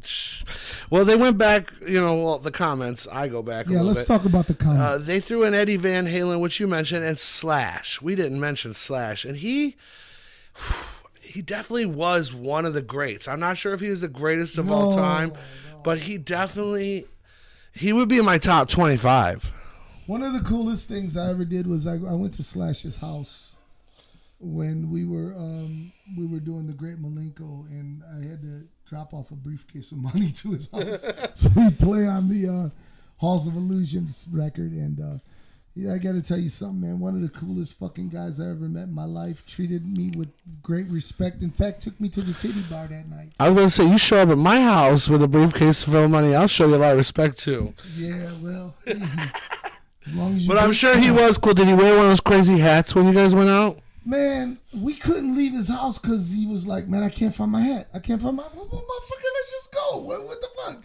Well, they went back, the comments. I go back a little bit. Yeah, let's talk about the comments. They threw in Eddie Van Halen, which you mentioned, and Slash. We didn't mention Slash. And he definitely was one of the greats. I'm not sure if he was the greatest of all time, but he would be in my top 25. One of the coolest things I ever did was I went to Slash's house when we were doing the Great Malenko, and I had to drop off a briefcase of money to his house so he'd play on the Halls of Illusions record. And I got to tell you something, man. One of the coolest fucking guys I ever met in my life. Treated me with great respect. In fact, took me to the titty bar that night. I was going to say, you show up at my house with a briefcase full of money, I'll show you a lot of respect too. Yeah, well. As long as you but I'm sure he was cool. Did he wear one of those crazy hats when you guys went out? Man, we couldn't leave his house because he was like, man, I can't find my hat. Well, motherfucker, let's just go. What the fuck?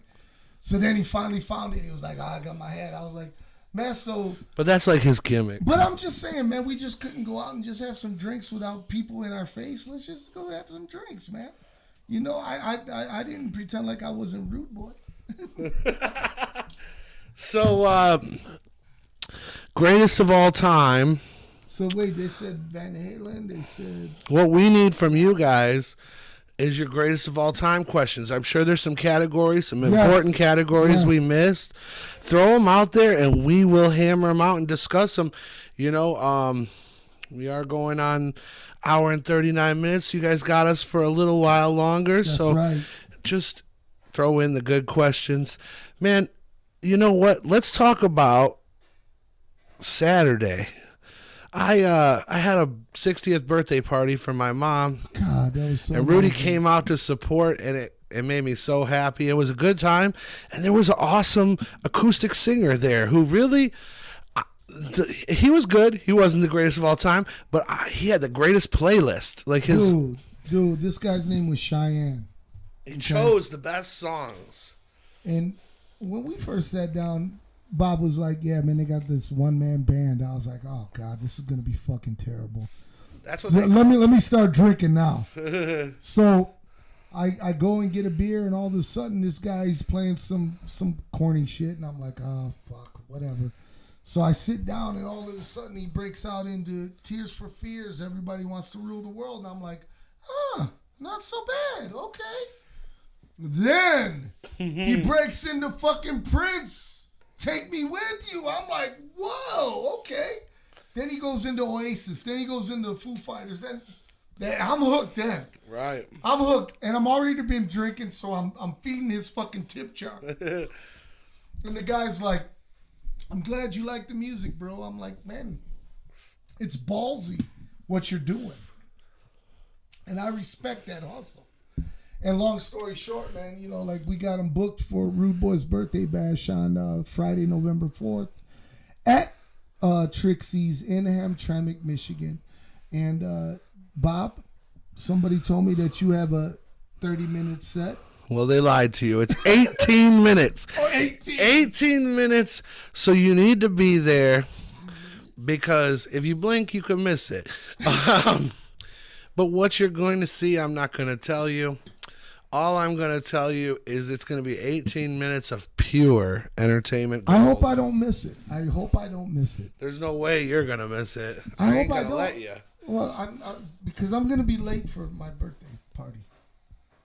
So then he finally found it. He was like, I got my hat. I was like, man, so. But that's like his gimmick. But I'm just saying, man, we just couldn't go out and just have some drinks without people in our face. Let's just go have some drinks, man. I didn't pretend like I wasn't rude boy. So, greatest of all time. So wait, they said Van Halen. They said what we need from you guys is your greatest of all time questions. I'm sure there's some categories, some important categories we missed. Throw them out there, and we will hammer them out and discuss them. We are going on hour and 39 minutes. You guys got us for a little while longer, so just throw in the good questions, man. You know what? Let's talk about Saturday. I had a 60th birthday party for my mom. God, that was so. And Rudy came out to support, and it made me so happy. It was a good time, and there was an awesome acoustic singer there who really. He was good. He wasn't the greatest of all time, but he had the greatest playlist. Like his dude, this guy's name was Cheyenne. He chose the best songs. And when we first sat down, Bob was like, yeah, man, they got this one-man band. I was like, oh, God, this is going to be fucking terrible. That's what let me start drinking now. So I go and get a beer, and all of a sudden this guy's playing some corny shit, and I'm like, oh, fuck, whatever. So I sit down, and all of a sudden he breaks out into Tears for Fears. Everybody wants to rule the world. And I'm like, not so bad. Okay. Then he breaks into fucking Prince. Take Me With You. I'm like, whoa, okay. Then he goes into Oasis. Then he goes into Foo Fighters. Then I'm hooked then. Right. I'm hooked. And I'm already been drinking, so I'm feeding his fucking tip jar. And the guy's like, I'm glad you like the music, bro. I'm like, man, it's ballsy what you're doing. And I respect that hustle. And long story short, man, we got him booked for Rude Boy's birthday bash on Friday, November 4th at Trixie's in Hamtramck, Michigan. And Bob, somebody told me that you have a 30-minute set. Well, they lied to you. It's 18 minutes. 18 minutes. So you need to be there because if you blink, you can miss it. But what you're going to see, I'm not going to tell you. All I'm going to tell you is it's going to be 18 minutes of pure entertainment gold. I hope I don't miss it. There's no way you're going to miss it. I hope ain't I gonna don't. let you. Well, because I'm going to be late for my birthday party.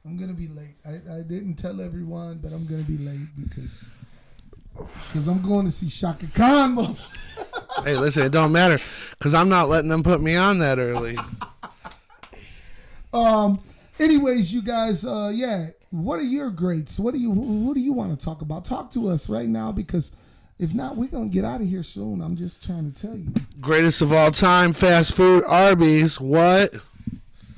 I'm going to be late. I didn't tell everyone, but I'm going to be late because I'm going to see Shaka Khan. Hey, listen, it don't matter because I'm not letting them put me on that early. Anyways, you guys, what are your greats? Who do you want to talk about? Talk to us right now because if not, we're going to get out of here soon. I'm just trying to tell you. Greatest of all time, fast food, Arby's. What?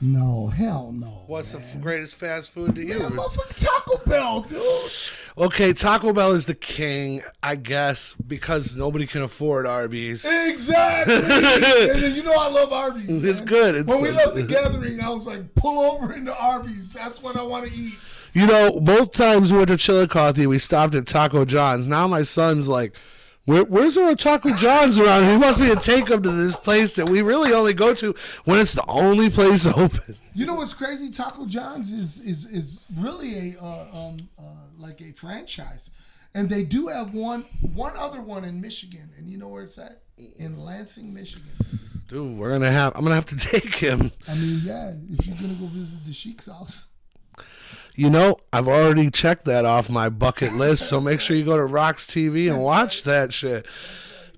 No, hell no. What's the greatest fast food to you? Man, motherfucking Taco Bell, dude. Okay, Taco Bell is the king, I guess, because nobody can afford Arby's. Exactly. And then, I love Arby's. Man. It's good. When we left the gathering, I was like, pull over into Arby's. That's what I want to eat. You know, both times we went to Chillicothe, we stopped at Taco John's. Now my son's like, where's there a Taco John's around here? He wants me to take him to this place that we really only go to when it's the only place open. You know what's crazy? Taco John's is really a like a franchise, and they do have one other one in Michigan, and you know where it's at? In Lansing, Michigan. Dude, I'm gonna have to take him. I mean, yeah, if you're gonna go visit the Sheik's house. You know, I've already checked that off my bucket list, so make sure you go to RoX-TV and watch that shit.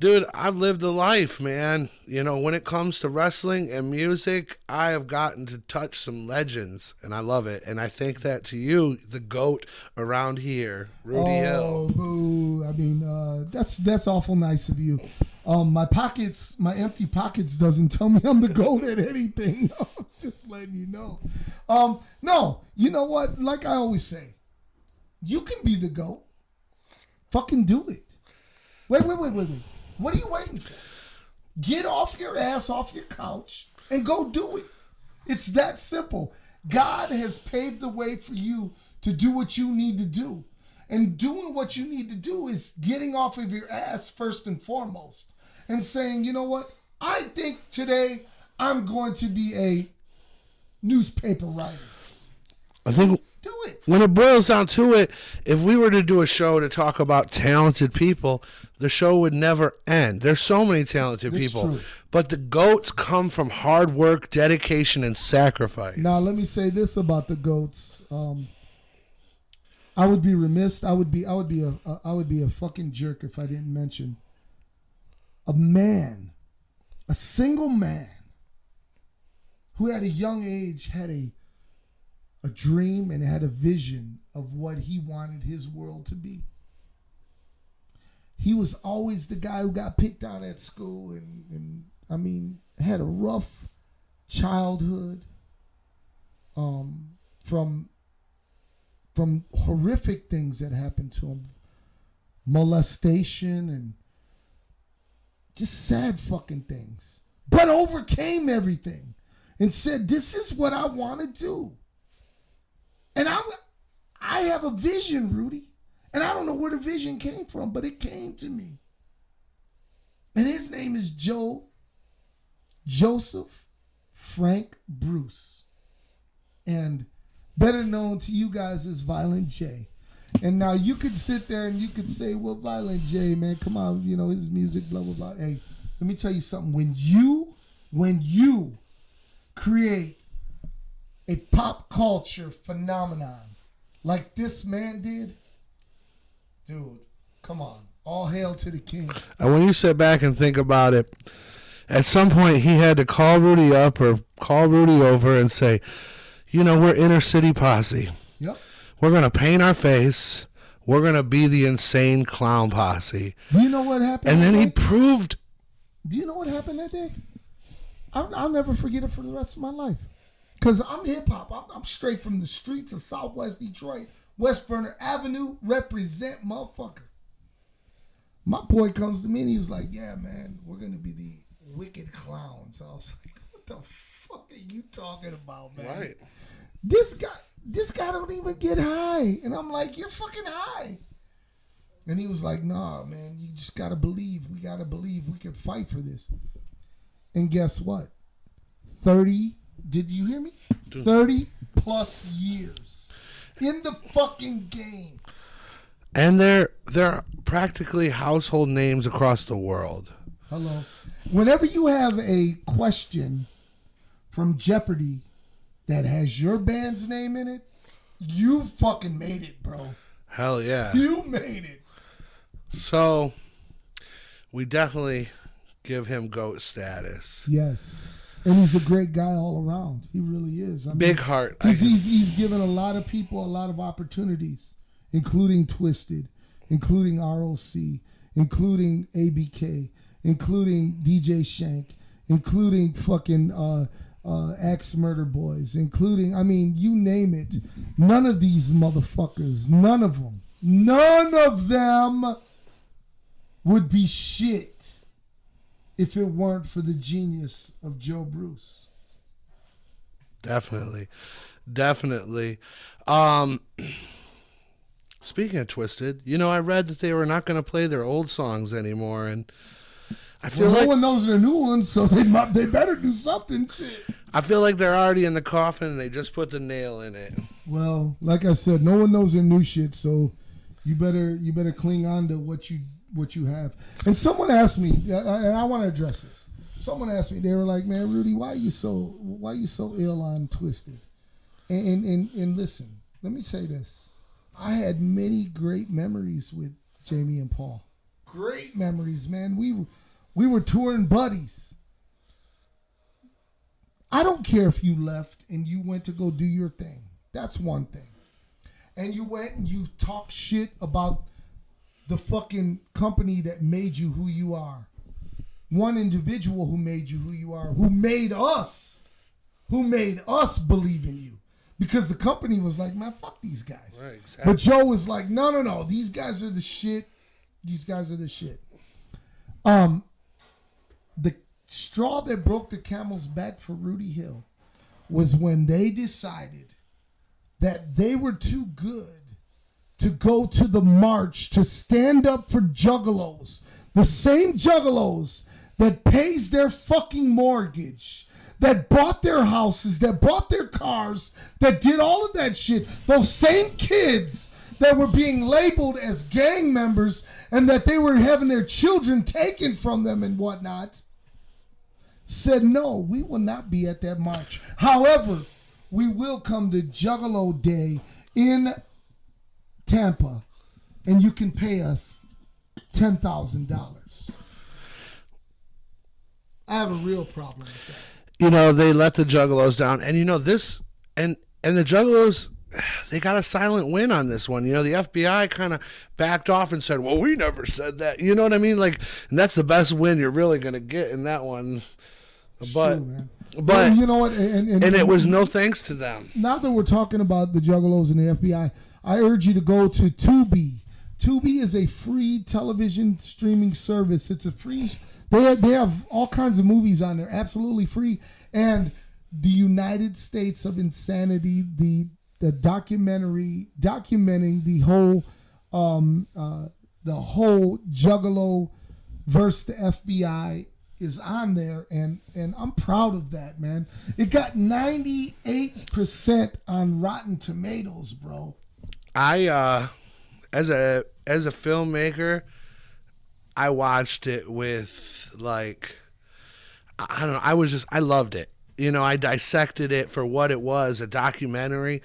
Dude, I've lived a life, man. You know, when it comes to wrestling and music, I have gotten to touch some legends, and I love it. And I think that to you, the GOAT around here, Rudy Hill. Boo. I mean, that's awful nice of you. My empty pockets doesn't tell me I'm the GOAT at anything. Just letting you know. No, you know what? Like I always say, you can be the GOAT. Fucking do it. Wait. What are you waiting for? Get off your ass off your couch and go do it. It's that simple. God has paved the way for you to do what you need to do. And doing what you need to do is getting off of your ass first and foremost. And saying, you know what? I think today I'm going to be a newspaper writer. I think do it. When it boils down to it, if we were to do a show to talk about talented people, the show would never end. There's so many talented people. True. But the GOATs come from hard work, dedication, and sacrifice. Now, let me say this about the GOATs. I would be remiss. I would be a fucking jerk if I didn't mention a single man who at a young age had a dream and had a vision of what he wanted his world to be. He was always the guy who got picked on at school and I mean, had a rough childhood from horrific things that happened to him. Molestation and just sad fucking things. But overcame everything and said, this is what I want to do. And I have a vision, Rudy. And I don't know where the vision came from, but it came to me. And his name is Joseph Frank Bruce. And better known to you guys as Violent J. And now you could sit there and you could say, well, Violent J, man, come on, you know, his music, blah, blah, blah. Hey, let me tell you something. When you create a pop culture phenomenon like this man did, dude, come on. All hail to the king. And when you sit back and think about it, at some point he had to call Rudy up or call Rudy over and say, you know, we're inner city posse. Yep. We're going to paint our face. We're going to be the insane clown posse. Do you know what happened? And then he proved. Do you know what happened that day? I'll never forget it for the rest of my life. Because I'm hip-hop. I'm straight from the streets of Southwest Detroit. West Vernon Avenue, represent, motherfucker. My boy comes to me and he was like, yeah, man, we're going to be the wicked clowns. I was like, what the fuck are you talking about, man? Right. This guy don't even get high. And I'm like, you're fucking high. And he was like, nah, man, you just got to believe. We got to believe we can fight for this. And guess what? 30, did you hear me? 30 plus years in the fucking game. And they're practically household names across the world. Hello. Whenever you have a question from Jeopardy that has your band's name in it, you fucking made it, bro. Hell yeah. You made it. So, we definitely give him GOAT status. Yes. And he's a great guy all around. He really is. I mean, Big heart. He's given a lot of people a lot of opportunities, including Twisted, including ROC, including ABK, including DJ Shank, including fucking Axe Murder Boys, including, I mean, you name it. None of these motherfuckers, none of them would be shit if it weren't for the genius of Joe Bruce. Definitely. Definitely. Speaking of Twisted, I read that they were not going to play their old songs anymore, and I feel no like one knows their new ones, so they better do something. Shit. I feel like they're already in the coffin, and they just put the nail in it. Well, like I said, no one knows their new shit, so you better cling on to what you have. And someone asked me, and I want to address this. Someone asked me, they were like, "Man, Rudy, why are you so ill on Twisted?" And listen, let me say this. I had many great memories with Jamie and Paul. Great memories, man. We were touring buddies. I don't care if you left and you went to go do your thing. That's one thing. And you went and you talked shit about the fucking company that made you who you are. One individual who made you who you are, who made us believe in you. Because the company was like, man, fuck these guys. Right, exactly. But Joe was like, no, these guys are the shit. These guys are the shit. The straw that broke the camel's back for Rudy Hill was when they decided that they were too good to go to the march to stand up for juggalos. The same juggalos that pays their fucking mortgage, that bought their houses, that bought their cars, that did all of that shit. Those same kids that were being labeled as gang members and that they were having their children taken from them and whatnot, said, no, we will not be at that march. However, we will come to Juggalo Day in Tampa, and you can pay us $10,000. I have a real problem with that. They let the Juggalos down, and this, and the Juggalos, they got a silent win on this one. The FBI kind of backed off and said, well, we never said that. You know what I mean? Like, and that's the best win you're really going to get in that one. It's but true, man. but well, you know what? And it was no thanks to them. Now that we're talking about the Juggalos and the FBI, I urge you to go to Tubi. Tubi is a free television streaming service. It's a free. They have all kinds of movies on there, absolutely free. And the United States of Insanity, the documentary documenting the whole Juggalo versus the FBI is on there, and I'm proud of that, man. It got 98% on Rotten Tomatoes, bro. I as a filmmaker, I watched it with I don't know, I loved it. I dissected it for what it was, a documentary,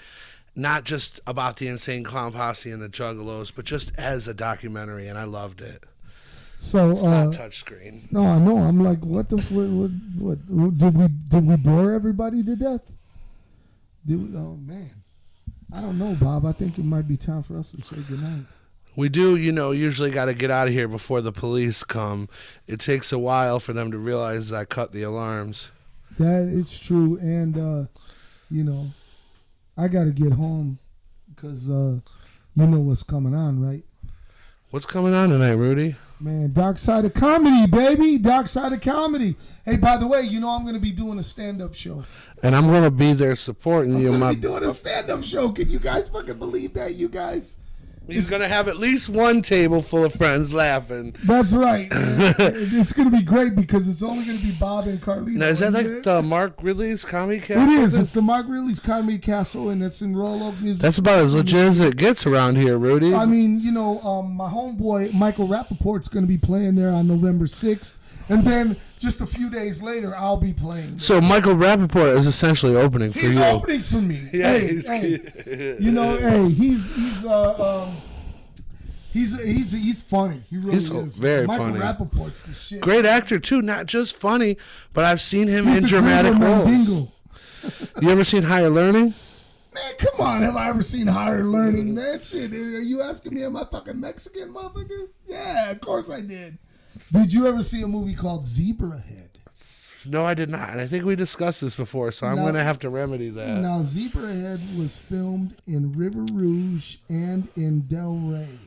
not just about the Insane Clown Posse and the Juggalos, but just as a documentary, and I loved it. So it's not touchscreen. No, I know. I'm like, what did we bore everybody to death? Oh man, I don't know, Bob. I think it might be time for us to say goodnight. We do, usually got to get out of here before the police come. It takes a while for them to realize I cut the alarms. That it's true, and I got to get home because you know what's coming on, right? What's coming on tonight, Rudy? Man, Dark Side of Comedy, baby. Dark Side of Comedy. Hey, by the way, I'm going to be doing a stand-up show. And I'm going to be there supporting you. I'm going to be doing a stand-up show. Can you guys fucking believe that, you guys? He's going to have at least one table full of friends laughing. That's right. It's going to be great because it's only going to be Bob and Carlito. Now, is that like the Mark Ridley's Comedy Castle? It is. It's the Mark Ridley's Comedy Castle, and it's in Royal Oak Music. That's about as legit as it gets around here, Rudy. I mean, my homeboy, Michael Rappaport's going to be playing there on November 6th. And then just a few days later, I'll be playing there. So Michael Rappaport is essentially opening for you. He's opening for me. Yeah, he's funny. He really is. Very Michael funny. Rappaport's the shit. Great actor too, not just funny, but I've seen him in dramatic roles. You ever seen Higher Learning? Man, come on, have I ever seen Higher Learning? Man, shit, are you asking me, am I fucking Mexican, motherfucker? Yeah, of course I did. Did you ever see a movie called Zebrahead? No, I did not. And I think we discussed this before, so I'm going to have to remedy that. Now, Zebrahead was filmed in River Rouge and in Del Rey.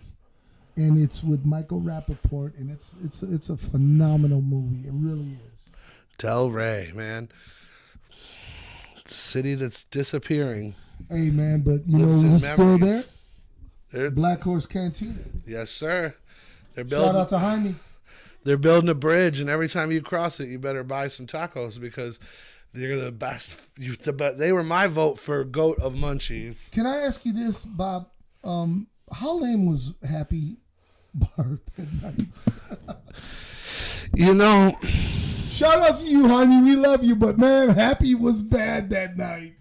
And it's with Michael Rappaport, and it's a phenomenal movie. It really is. Del Rey, man. It's a city that's disappearing. Hey, man, but you Lives know in who's still memories. there? Black Horse Cantina. Yes, sir. They're Shout out to Jaime. They're building a bridge, and every time you cross it, you better buy some tacos because they're the best. They were my vote for goat of munchies. Can I ask you this, Bob? How lame was Happy Bar that night? You know, shout out to you, Jaime. We love you, but man, Happy was bad that night.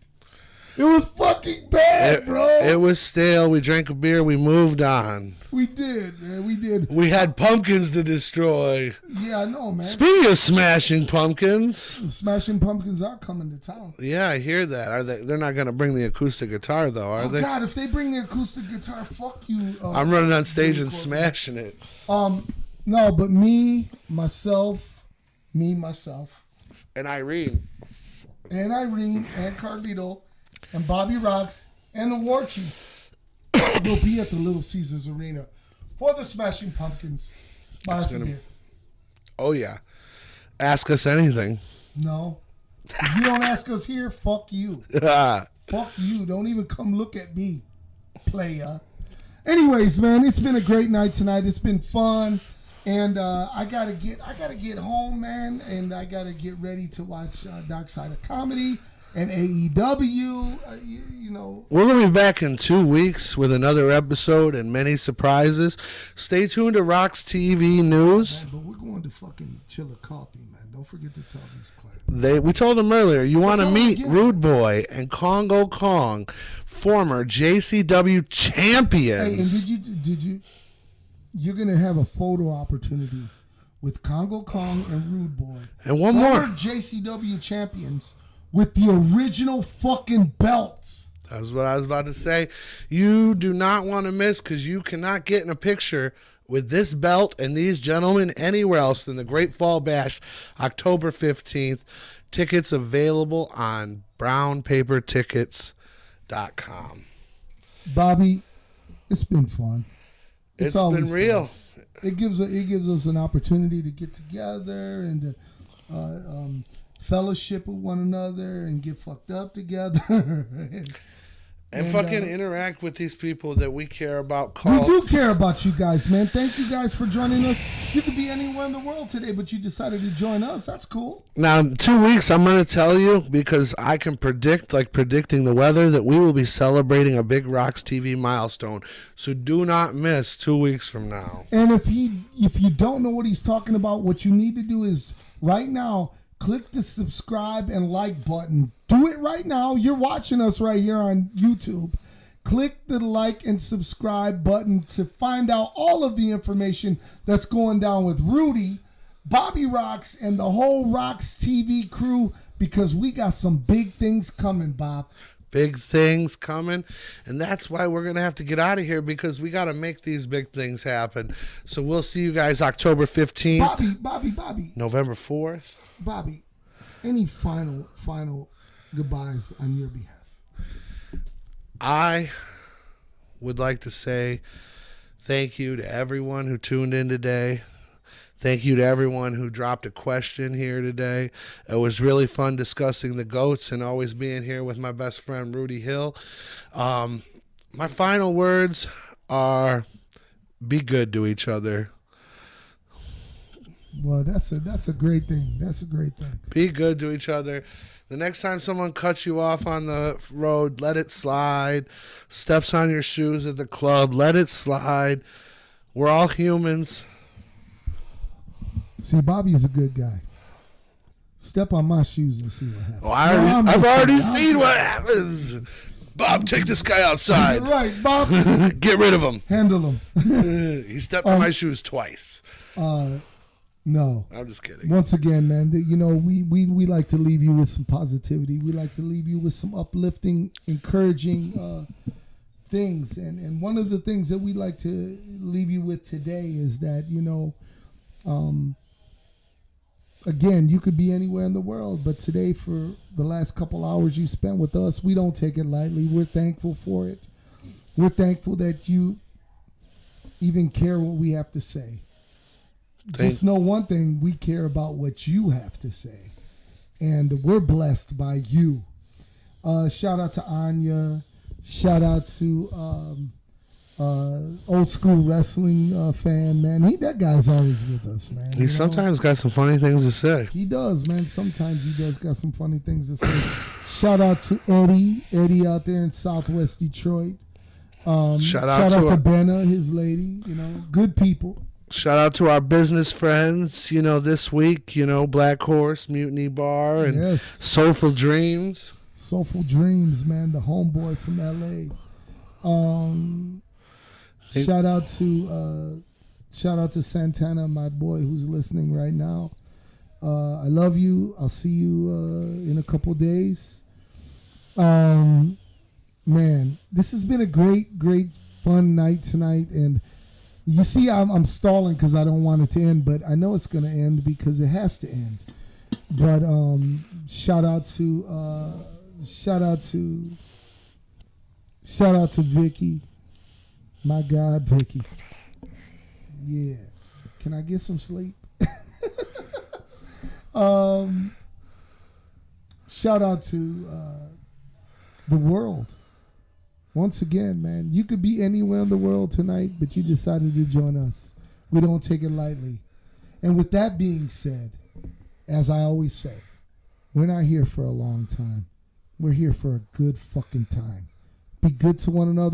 It was fucking bad, bro. It was stale. We drank a beer. We moved on. We did, man. We did. We had pumpkins to destroy. Yeah, I know, man. Speaking of smashing pumpkins, Smashing Pumpkins are coming to town. yeah, I hear that. Are they? They're not going to bring the acoustic guitar, though, are Oh they? God, if they bring the acoustic guitar, fuck you. I'm running on stage and smashing it. No, but me, myself, And Irene. and Irene, and Carlito, and Bobby RoX, and the War Chief will be at the Little Caesars Arena for the Smashing Pumpkins. Buy us a beer. Oh, yeah. Ask us anything. No. If you don't ask us here, fuck you. Ah. Fuck you. Don't even come look at me, playa. Anyways, man, it's been a great night tonight. It's been fun. And I gotta get home, man, and I gotta get ready to watch Dark Side of Comedy and AEW. You know, We're going to be back in 2 weeks with another episode and many surprises. Stay tuned to RoX-TV News. man, but we're going to fucking Chillicothe, man. Don't forget to tell these clients. We told them earlier, you want to tell them meet again. Rude Boy and Congo Kong, former JCW Hey, and champions. did you? You're gonna have a photo opportunity with Congo Kong and Rude Boy. And one Former more. JCW champions with the original fucking belts. That's what I was about to say. You do not want to miss because you cannot get in a picture with this belt and these gentlemen anywhere else than the Great Fall Bash, October 15th. Tickets available on brownpapertickets.com. Bobby, it's been fun. It's always been real. fun. It gives us an opportunity to get together and to fellowship with one another and get fucked up together. And fucking interact with these people that we care about. We do care about you guys, man. Thank you guys for joining us. You could be anywhere in the world today, but you decided to join us. That's cool. Now, in 2 weeks, I'm going to tell you, because I can predict, like predicting the weather, that we will be celebrating a big RoX-TV milestone. So do not miss 2 weeks from now. And if you don't know what he's talking about, what you need to do is right now, click the subscribe and like button. Do it right now. You're watching us right here on YouTube. Click the like and subscribe button to find out all of the information that's going down with Rudy, Bobby RoX, and the whole RoX-TV crew, because we got some big things coming, Bob. Big things coming, and that's why we're going to have to get out of here, because we got to make these big things happen. So we'll see you guys October 15th. Bobby. November 4th. Bobby, any final goodbyes on your behalf? I would like to say thank you to everyone who tuned in today. Thank you to everyone who dropped a question here today. It was really fun discussing the GOATs and always being here with my best friend, Rudy Hill. My final words are be good to each other. Well, that's a great thing. That's a great thing. Be good to each other. The next time someone cuts you off on the road, let it slide. Steps on your shoes at the club, let it slide. We're all humans. See, Bobby's a good guy. Step on my shoes and see what happens. Oh, I've already seen what happens. Bob, take this guy outside. You're right, Bob. Get rid of him. Handle him. He stepped on my shoes twice. No. I'm just kidding. Once again, man, we like to leave you with some positivity. We like to leave you with some uplifting, encouraging things. And one of the things that we like to leave you with today is that, again, you could be anywhere in the world, but today, for the last couple hours you spent with us, we don't take it lightly. We're thankful for it. We're thankful that you even care what we have to say. Just know one thing, we care about what you have to say. And we're blessed by you. Shout out to Anya. Shout out to old school wrestling fan, man. That guy's always with us, man. He sometimes got some funny things to say. He does, man. Sometimes he does got some funny things to say. Shout out to Eddie out there in Southwest Detroit. Shout out to Benna, his lady. Good people. Shout out to our business friends. This week, Black Horse Mutiny Bar and Soulful Dreams. Soulful Dreams, man. The homeboy from L.A. Shout out to Santana, my boy, who's listening right now. I love you. I'll see you in a couple days. Man, this has been a great fun night tonight, and you see, I'm stalling because I don't want it to end, but I know it's going to end because it has to end. But shout out to Vicky. My God, Vicky. Yeah. Can I get some sleep? Shout out to the world. Once again, man, you could be anywhere in the world tonight, but you decided to join us. We don't take it lightly. And with that being said, as I always say, we're not here for a long time. We're here for a good fucking time. Be good to one another.